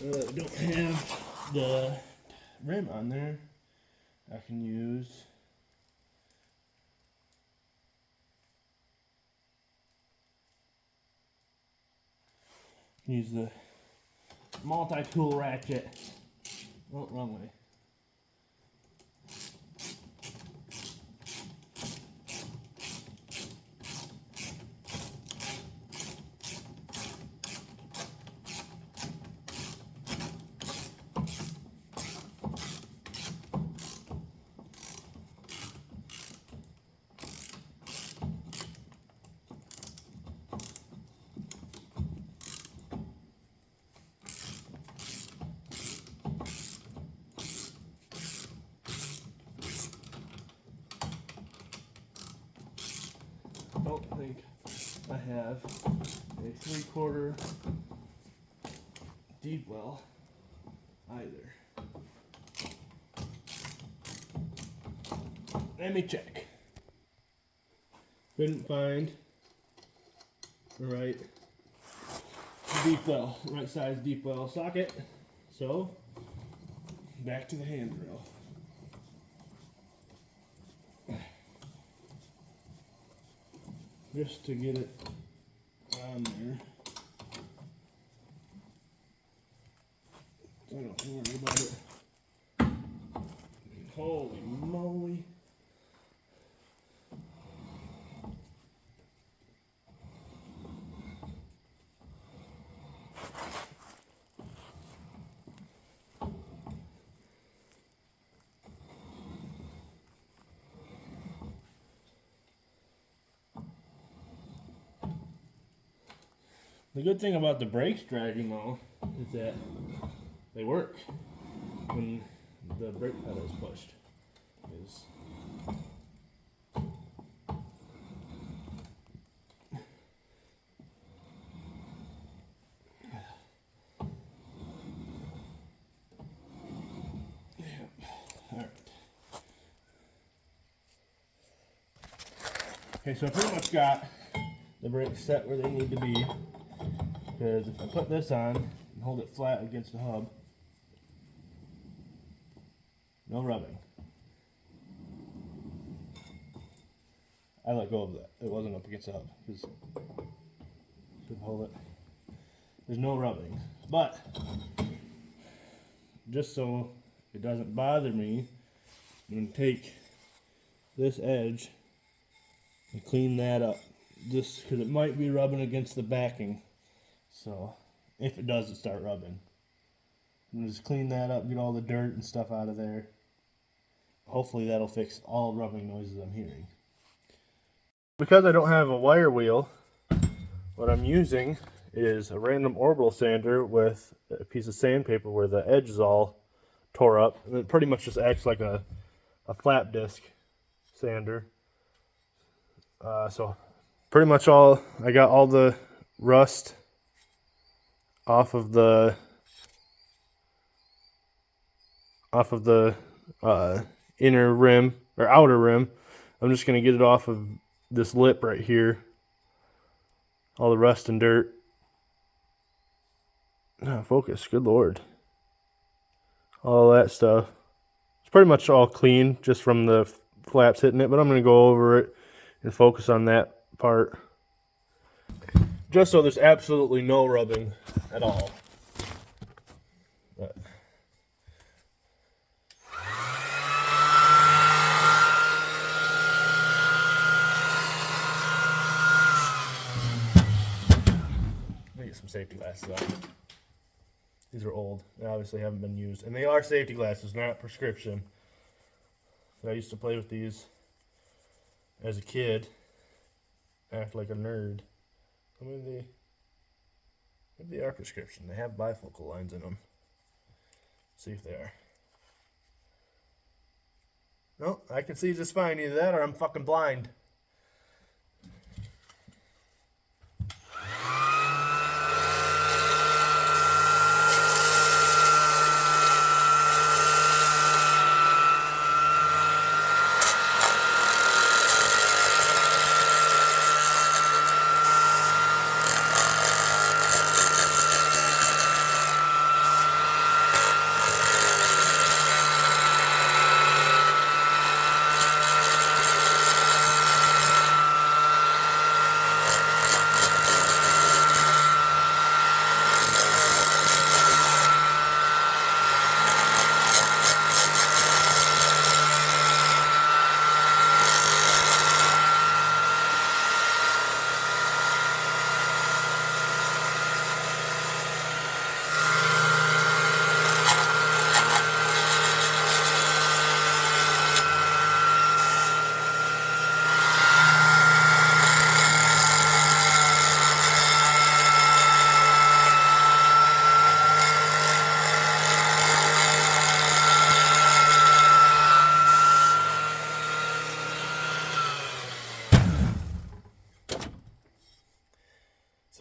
We don't have the rim on there. I can use the multi-tool ratchet. Oh, wrong way. think I have a 3/4 deep well either. Let me check. Couldn't find the right right size deep well socket. So back to the hand drill. Just to get it on there. I don't have to worry about it. Holy moly. The good thing about the brakes dragging though is that they work when the brake pedal is pushed. Alright. Okay, so I pretty much got the brakes set where they need to be. Because if I put this on and hold it flat against the hub, no rubbing. I let go of that. It wasn't up against the hub. Just hold it. There's no rubbing. But just so it doesn't bother me, I'm going to take this edge and clean that up. Just because it might be rubbing against the backing. So, if it doesn't start rubbing, I'm just clean that up, get all the dirt and stuff out of there. Hopefully that'll fix all rubbing noises I'm hearing. Because I don't have a wire wheel, what I'm using is a random orbital sander with a piece of sandpaper where the edge is all tore up. And it pretty much just acts like a flap disc sander. So, pretty much I got all the rust off of the inner rim or outer rim. I'm just going to get it off of this lip right here. All the rust and dirt. Oh, focus, good lord. All that stuff. It's pretty much all clean just from the flaps hitting it, but I'm going to go over it and focus on that part. Just so there's absolutely no rubbing at all. But let me get some safety glasses on. These are old. They obviously haven't been used. And they are safety glasses, not prescription. I used to play with these as a kid. Act like a nerd. I mean, maybe they are prescription. They have bifocal lines in them. Let's see if they are. No, I can see just fine. Either that or I'm fucking blind.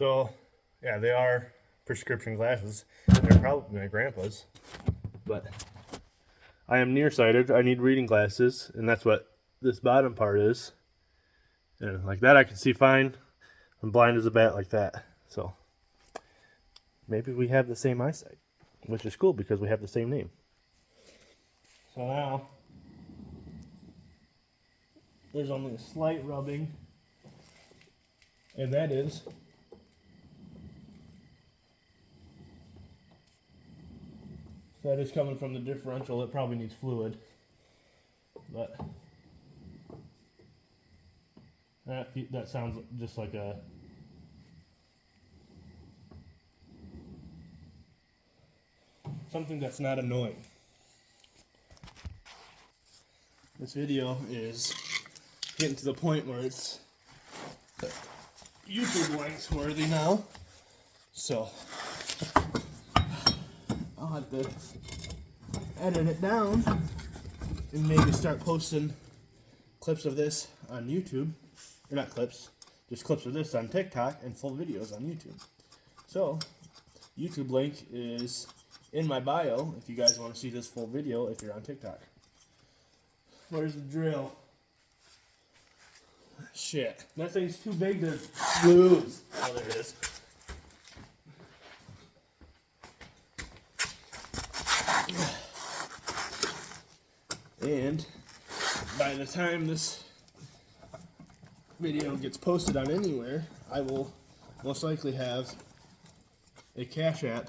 So, yeah, they are prescription glasses. They're probably my grandpa's, but I am nearsighted. I need reading glasses, and that's what this bottom part is. And like that, I can see fine. I'm blind as a bat like that. So maybe we have the same eyesight, which is cool because we have the same name. So now there's only a slight rubbing, and that is coming from the differential. It probably needs fluid, but that sounds just like a something that's not annoying. This video is getting to the point where it's YouTube length worthy now, so I'll have to edit it down and maybe start posting clips of this on YouTube. Or not clips, just clips of this on TikTok and full videos on YouTube. So, YouTube link is in my bio if you guys want to see this full video if you're on TikTok. Where's the drill? Shit, that thing's too big to lose. Oh, there it is. And by the time this video gets posted on anywhere, I will most likely have a Cash App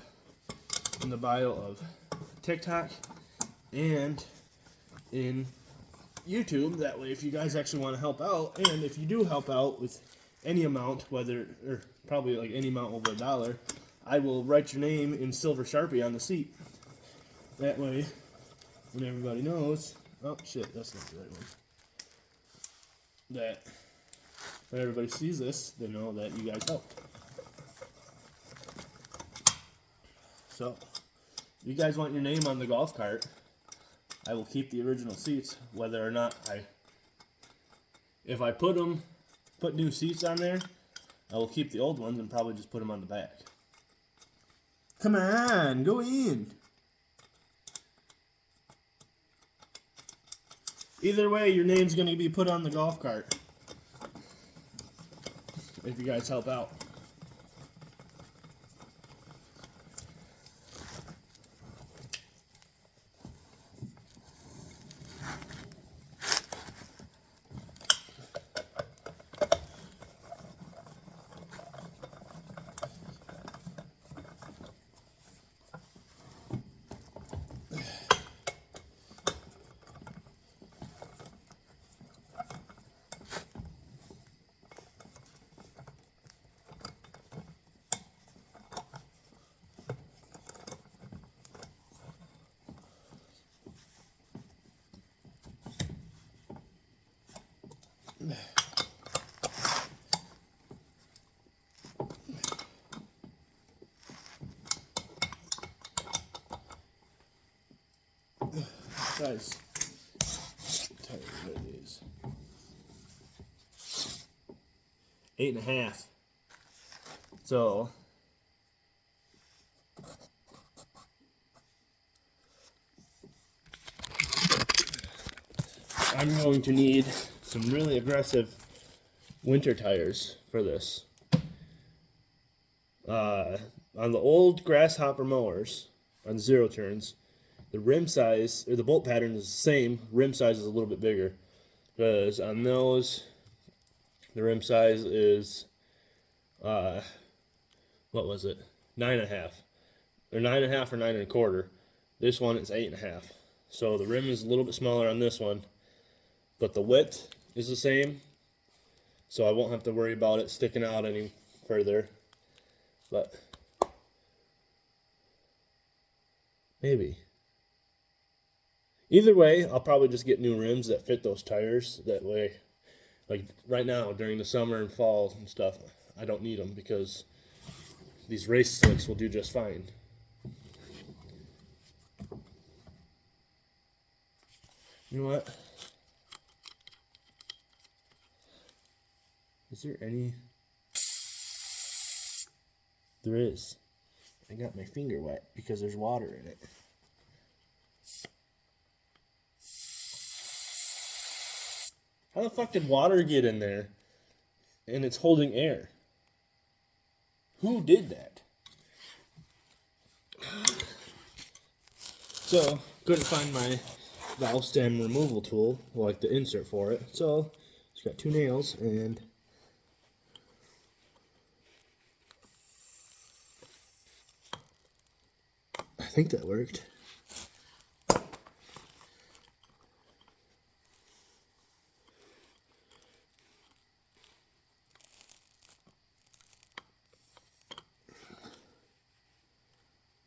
in the bio of TikTok and in YouTube. That way, if you guys actually want to help out, and if you do help out with any amount, whether, or probably like any amount over $1, I will write your name in silver Sharpie on the seat. That way, when everybody knows, oh shit, that's not the right one. That when everybody sees this, they know that you guys helped. So, if you guys want your name on the golf cart, I will keep the original seats, whether or not if I put new seats on there, I will keep the old ones and probably just put them on the back. Come on, go in. Either way, your name's going to be put on the golf cart if you guys help out. Guys, tell you what it is. 8.5. So I'm going to need some really aggressive winter tires for this. On the old grasshopper mowers, on zero turns, the rim size, or the bolt pattern is the same, rim size is a little bit bigger. Because on those, the rim size is, what was it? 9.5. Or 9.5 or 9.25. This one is 8.5. So the rim is a little bit smaller on this one, but the width is the same. So I won't have to worry about it sticking out any further. But maybe. Either way, I'll probably just get new rims that fit those tires. That way, like right now during the summer and fall and stuff, I don't need them because these race slicks will do just fine. You know what? Is there any... There is. I got my finger wet because there's water in it. How the fuck did water get in there? And it's holding air. Who did that? So, couldn't find my valve stem removal tool, like the insert for it. So, just got 2 nails and I think that worked.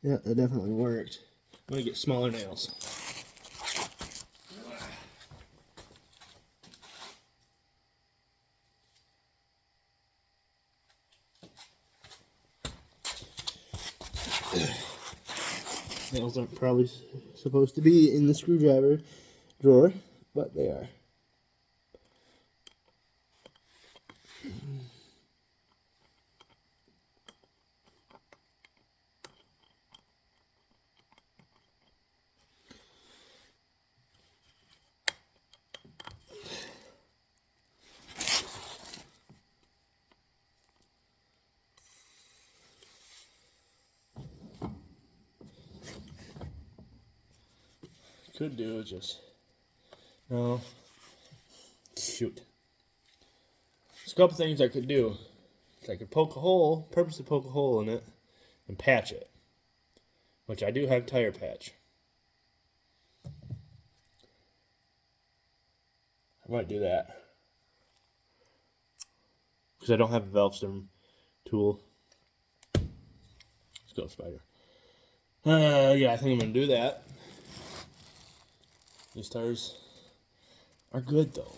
Yeah, that definitely worked. I'm gonna get smaller nails. Nails aren't probably supposed to be in the screwdriver drawer, but they are. Could do is just no. Shoot. There's a couple things I could do. I could purposely poke a hole in it, and patch it. Which I do have tire patch. I might do that. Because I don't have a valve stem tool. Let's go, spider. Yeah, I think I'm gonna do that. These tires are good though.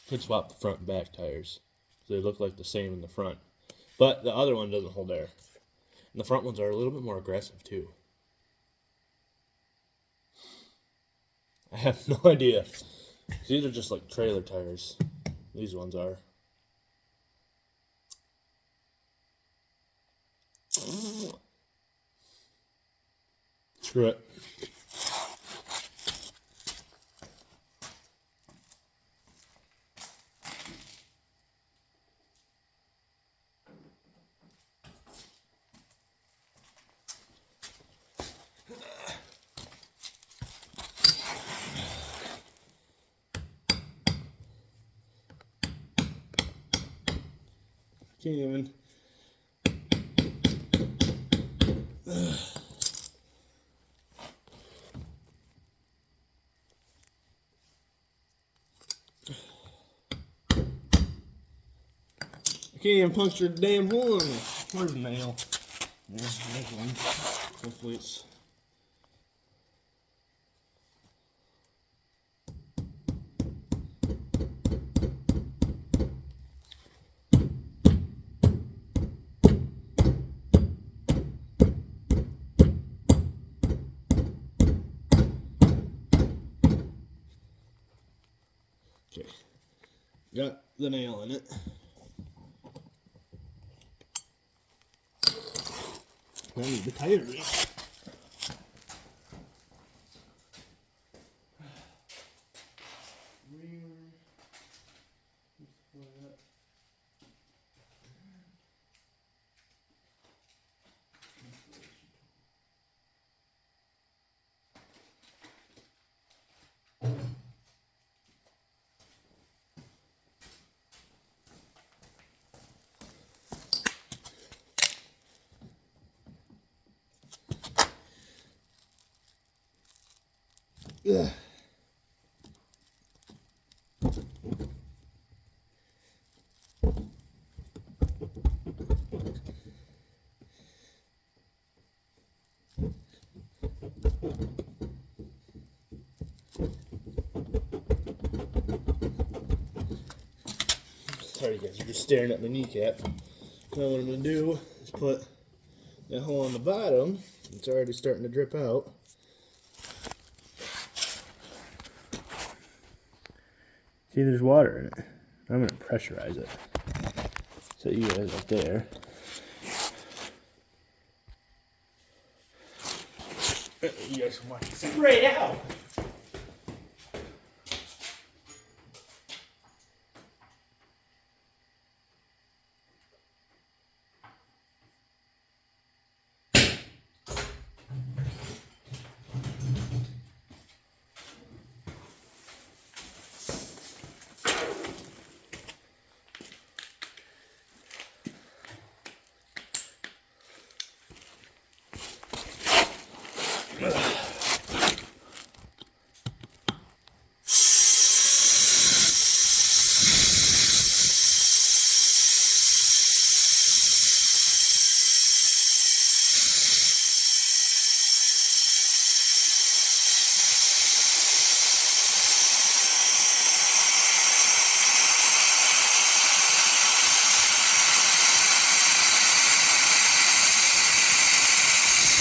Could swap the front and back tires. So they look like the same in the front. But the other one doesn't hold air. And the front ones are a little bit more aggressive too. I have no idea. These are just like trailer tires. These ones are. Screw it. Can't even. I can't even puncture the damn hole in it. Where's the nail? There's one. Hopefully it's. Okay. Got the nail in it. I need the tire ring. Ugh. Sorry guys, you're just staring at my kneecap. Now what I'm going to do is put that hole on the bottom. It's already starting to drip out. See, there's water in it. I'm gonna pressurize it. So you guys up there. You guys want to spray out.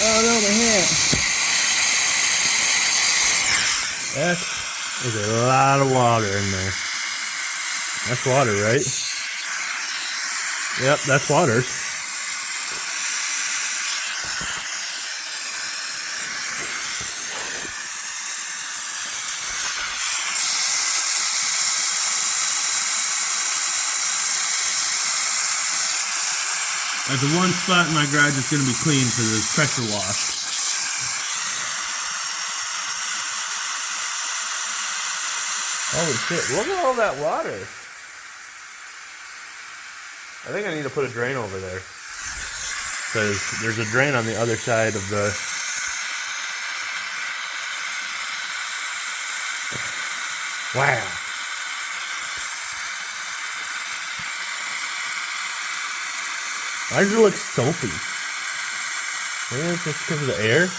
Oh no, my hand. That is a lot of water in there. That's water, right? Yep, that's water. There's the one spot in my garage that's going to be clean because it's pressure washed. Holy shit, look at all that water. I think I need to put a drain over there. Because there's a drain on the other side of the... Wow. Why does it look soapy? Maybe it's just because of the air?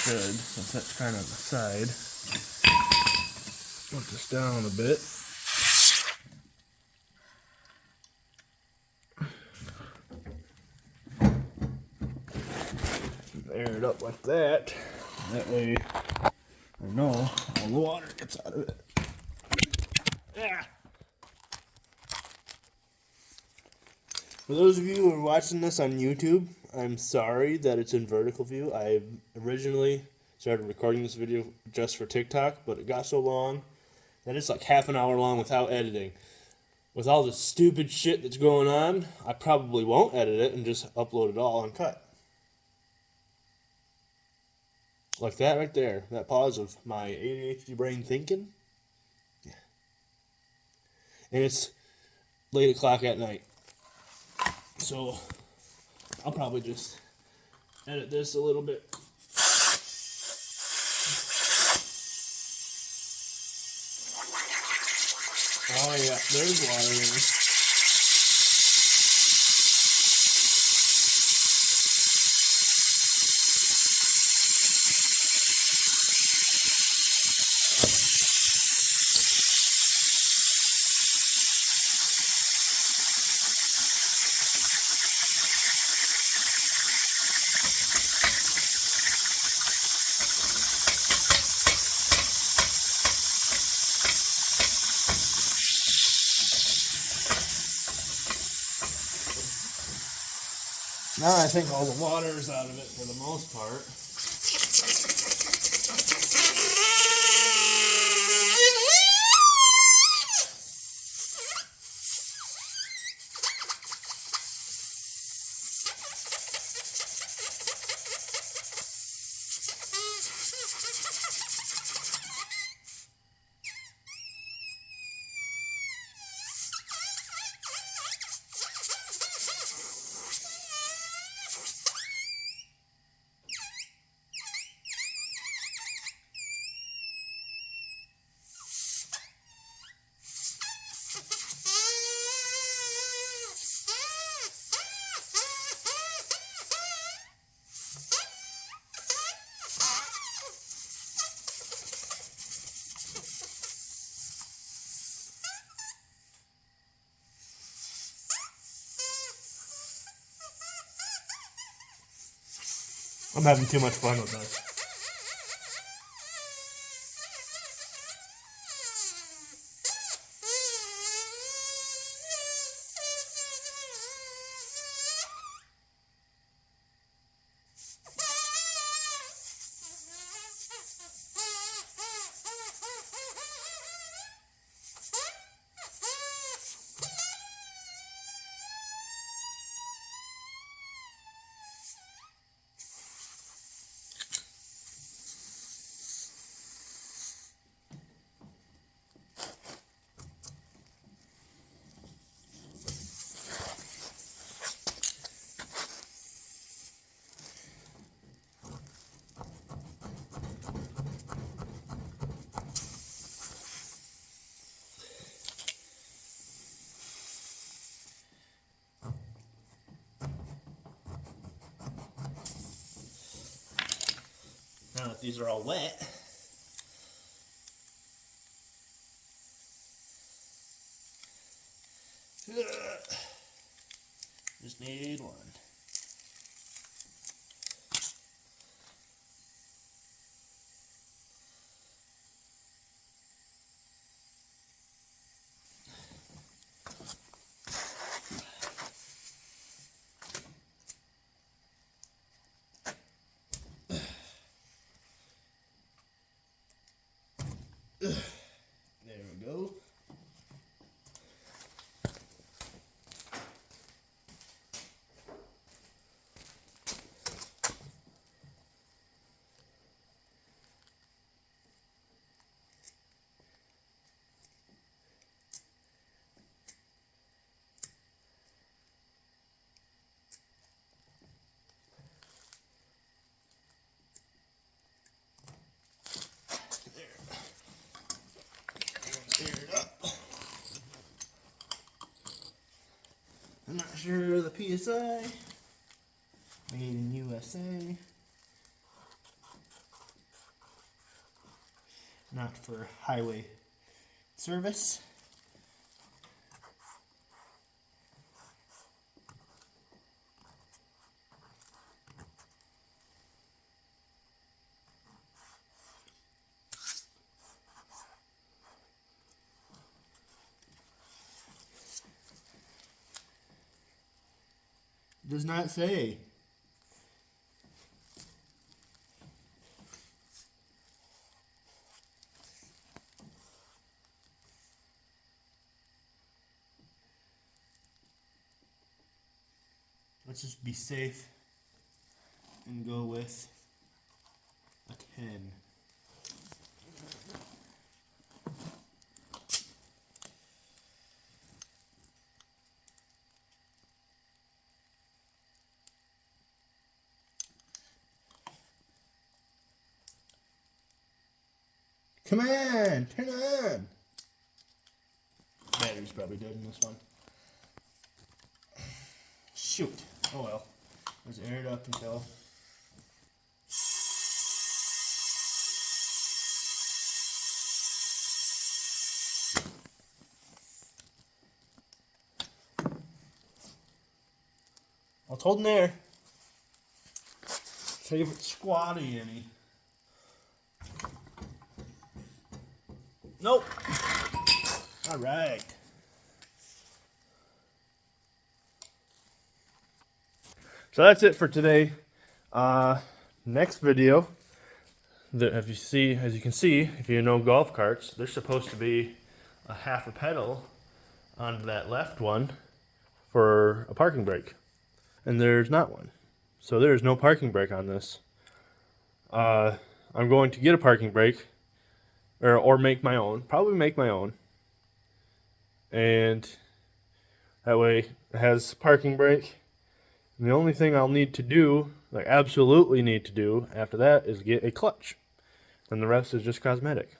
Good, since that's kind of on the side. Put this down a bit. Air it up like that. That way I know all the water gets out of it. Yeah. For those of you who are watching this on YouTube, I'm sorry that it's in vertical view. I originally started recording this video just for TikTok, but it got so long that it's like half an hour long without editing. With all the stupid shit that's going on, I probably won't edit it and just upload it all uncut. Like that right there. That pause of my ADHD brain thinking. Yeah. And it's late o'clock at night. So I'll probably just edit this a little bit. Oh yeah, there's water in it. Now I think all the water is out of it for the most part. I'm having too much fun with this. Now that these are all wet, just need one. There we go. Stir it up. I'm not sure of the PSI. Made in USA. Not for highway service. Does not say. Let's just be safe and go with a 10. Come on, turn on. Battery's probably dead in this one. Shoot. Oh well. Let's air it up until. Oh, it's holding there. Favorite squatty any. Nope. All right. So that's it for today. Next video, as you can see, if you know golf carts, there's supposed to be a half a pedal on that left one for a parking brake, and there's not one. So there's no parking brake on this. I'm going to get a parking brake, or make my own. Probably make my own, and that way it has parking brake. And the only thing I'll need to do, like absolutely need to do after that, is get a clutch. And the rest is just cosmetic.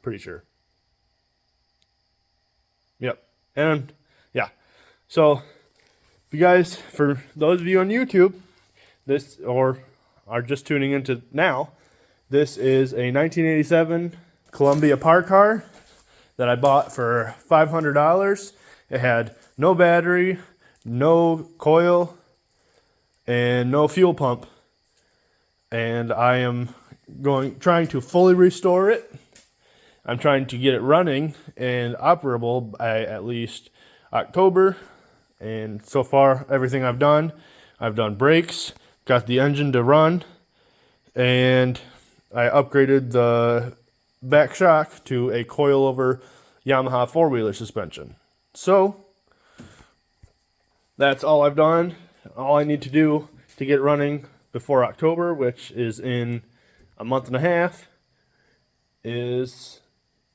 Pretty sure. Yep. And yeah. So, if you guys, for those of you on YouTube, this, or are just tuning into now, this is a 1987 Columbia Park car that I bought for $500. It had no battery, no coil, and no fuel pump. And I am trying to fully restore it. I'm trying to get it running and operable by at least October. And so far, everything I've done brakes, got the engine to run, and I upgraded the back shock to a coilover Yamaha four-wheeler suspension. So that's all I've done. All I need to do to get running before October, which is in a month and a half, is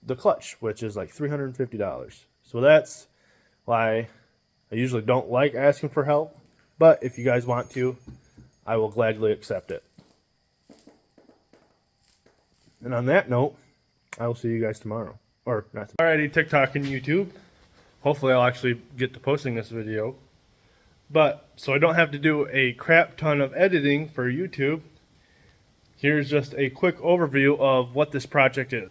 the clutch, which is like $350. So that's why I usually don't like asking for help, but if you guys want to, I will gladly accept it. And on that note, I will see you guys tomorrow. Or not tomorrow. Alrighty, TikTok and YouTube. Hopefully I'll actually get to posting this video. But, so I don't have to do a crap ton of editing for YouTube, here's just a quick overview of what this project is.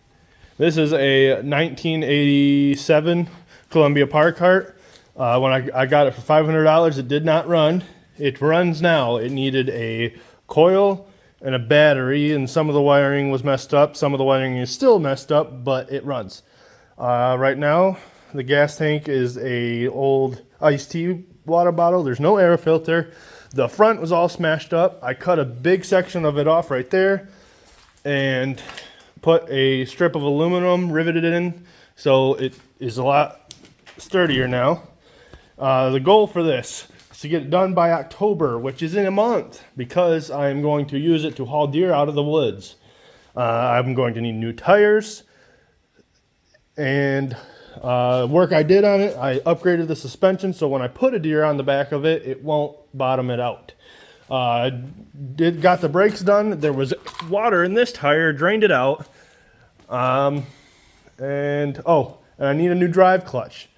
This is a 1987 Columbia Park cart. When I got it for $500, it did not run. It runs now. It needed a coil and a battery, and some of the wiring was messed up. Some of the wiring is still messed up, but it runs. Right now, the gas tank is a old iced tea water bottle. There's no air filter. The front was all smashed up. I cut a big section of it off right there and put a strip of aluminum, riveted it in, so it is a lot sturdier now. The goal for this is to get it done by October, which is in a month, because I'm going to use it to haul deer out of the woods. I'm going to need new tires, and work I did on it, I upgraded the suspension so when I put a deer on the back of it, it won't bottom it out. Got the brakes done. There was water in this tire, drained it out. And I need a new drive clutch.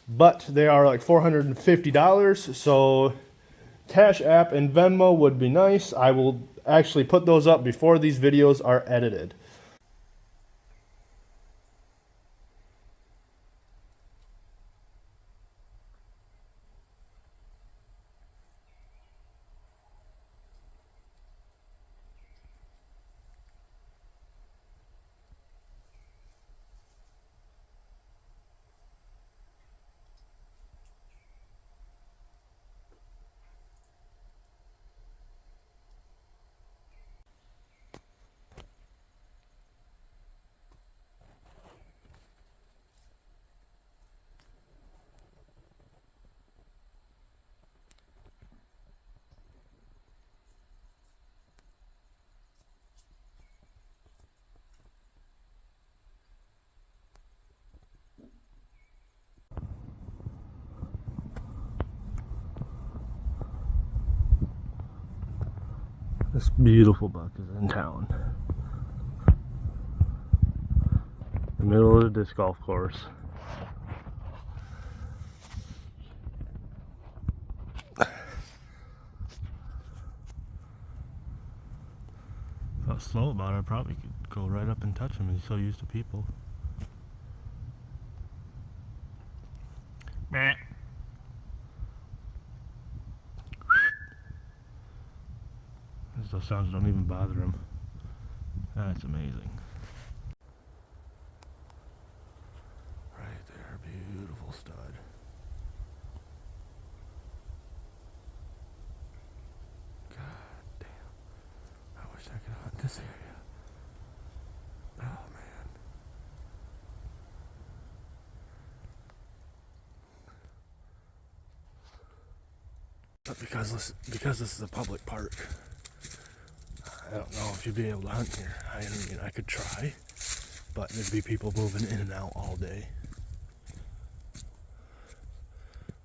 But they are like $450, so Cash App and Venmo would be nice. I will actually put those up before these videos are edited. This beautiful buck is in town. The middle of the disc golf course. If I was slow about it, I probably could go right up and touch him. He's so used to people. Meh. Those sounds don't even bother him. That's amazing. Right there, beautiful stud. God damn. I wish I could hunt this area. Oh man. But because this is a public park, I don't know if you'd be able to hunt here. I mean, I could try, but there'd be people moving in and out all day.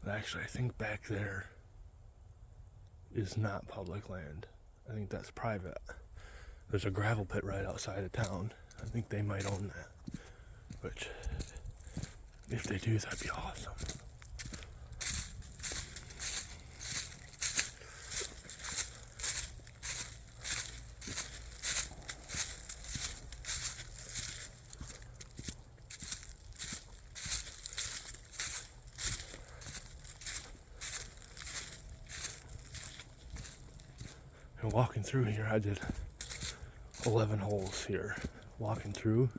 But actually, I think back there is not public land. I think that's private. There's a gravel pit right outside of town. I think they might own that. Which, if they do, that'd be awesome. And walking through here, I did 11 holes here. Walking through,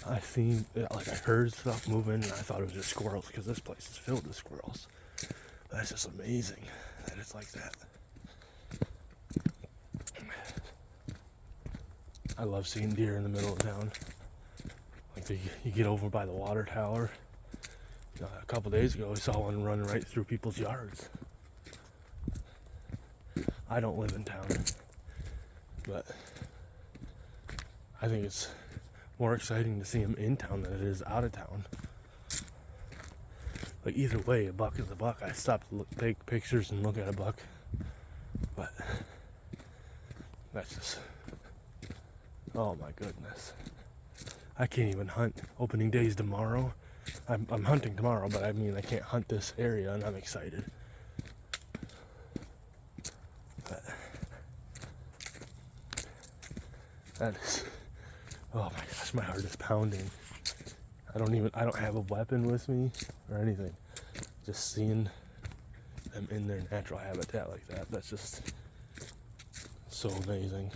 I seen, like, I heard stuff moving, and I thought it was just squirrels, because this place is filled with squirrels. That's just amazing that it's like that. I love seeing deer in the middle of town. Like, you get over by the water tower. A couple days ago, I saw one running right through people's yards. I don't live in town, but I think it's more exciting to see them in town than it is out of town. Like, either way, a buck is a buck. I stopped to take pictures and look at a buck, but that's just, oh my goodness. I can't even hunt. Opening day's tomorrow. I'm hunting tomorrow, but I mean, I can't hunt this area, and I'm excited. But that is, oh my gosh, my heart is pounding. I don't have a weapon with me or anything. Just seeing them in their natural habitat like that, that's just so amazing.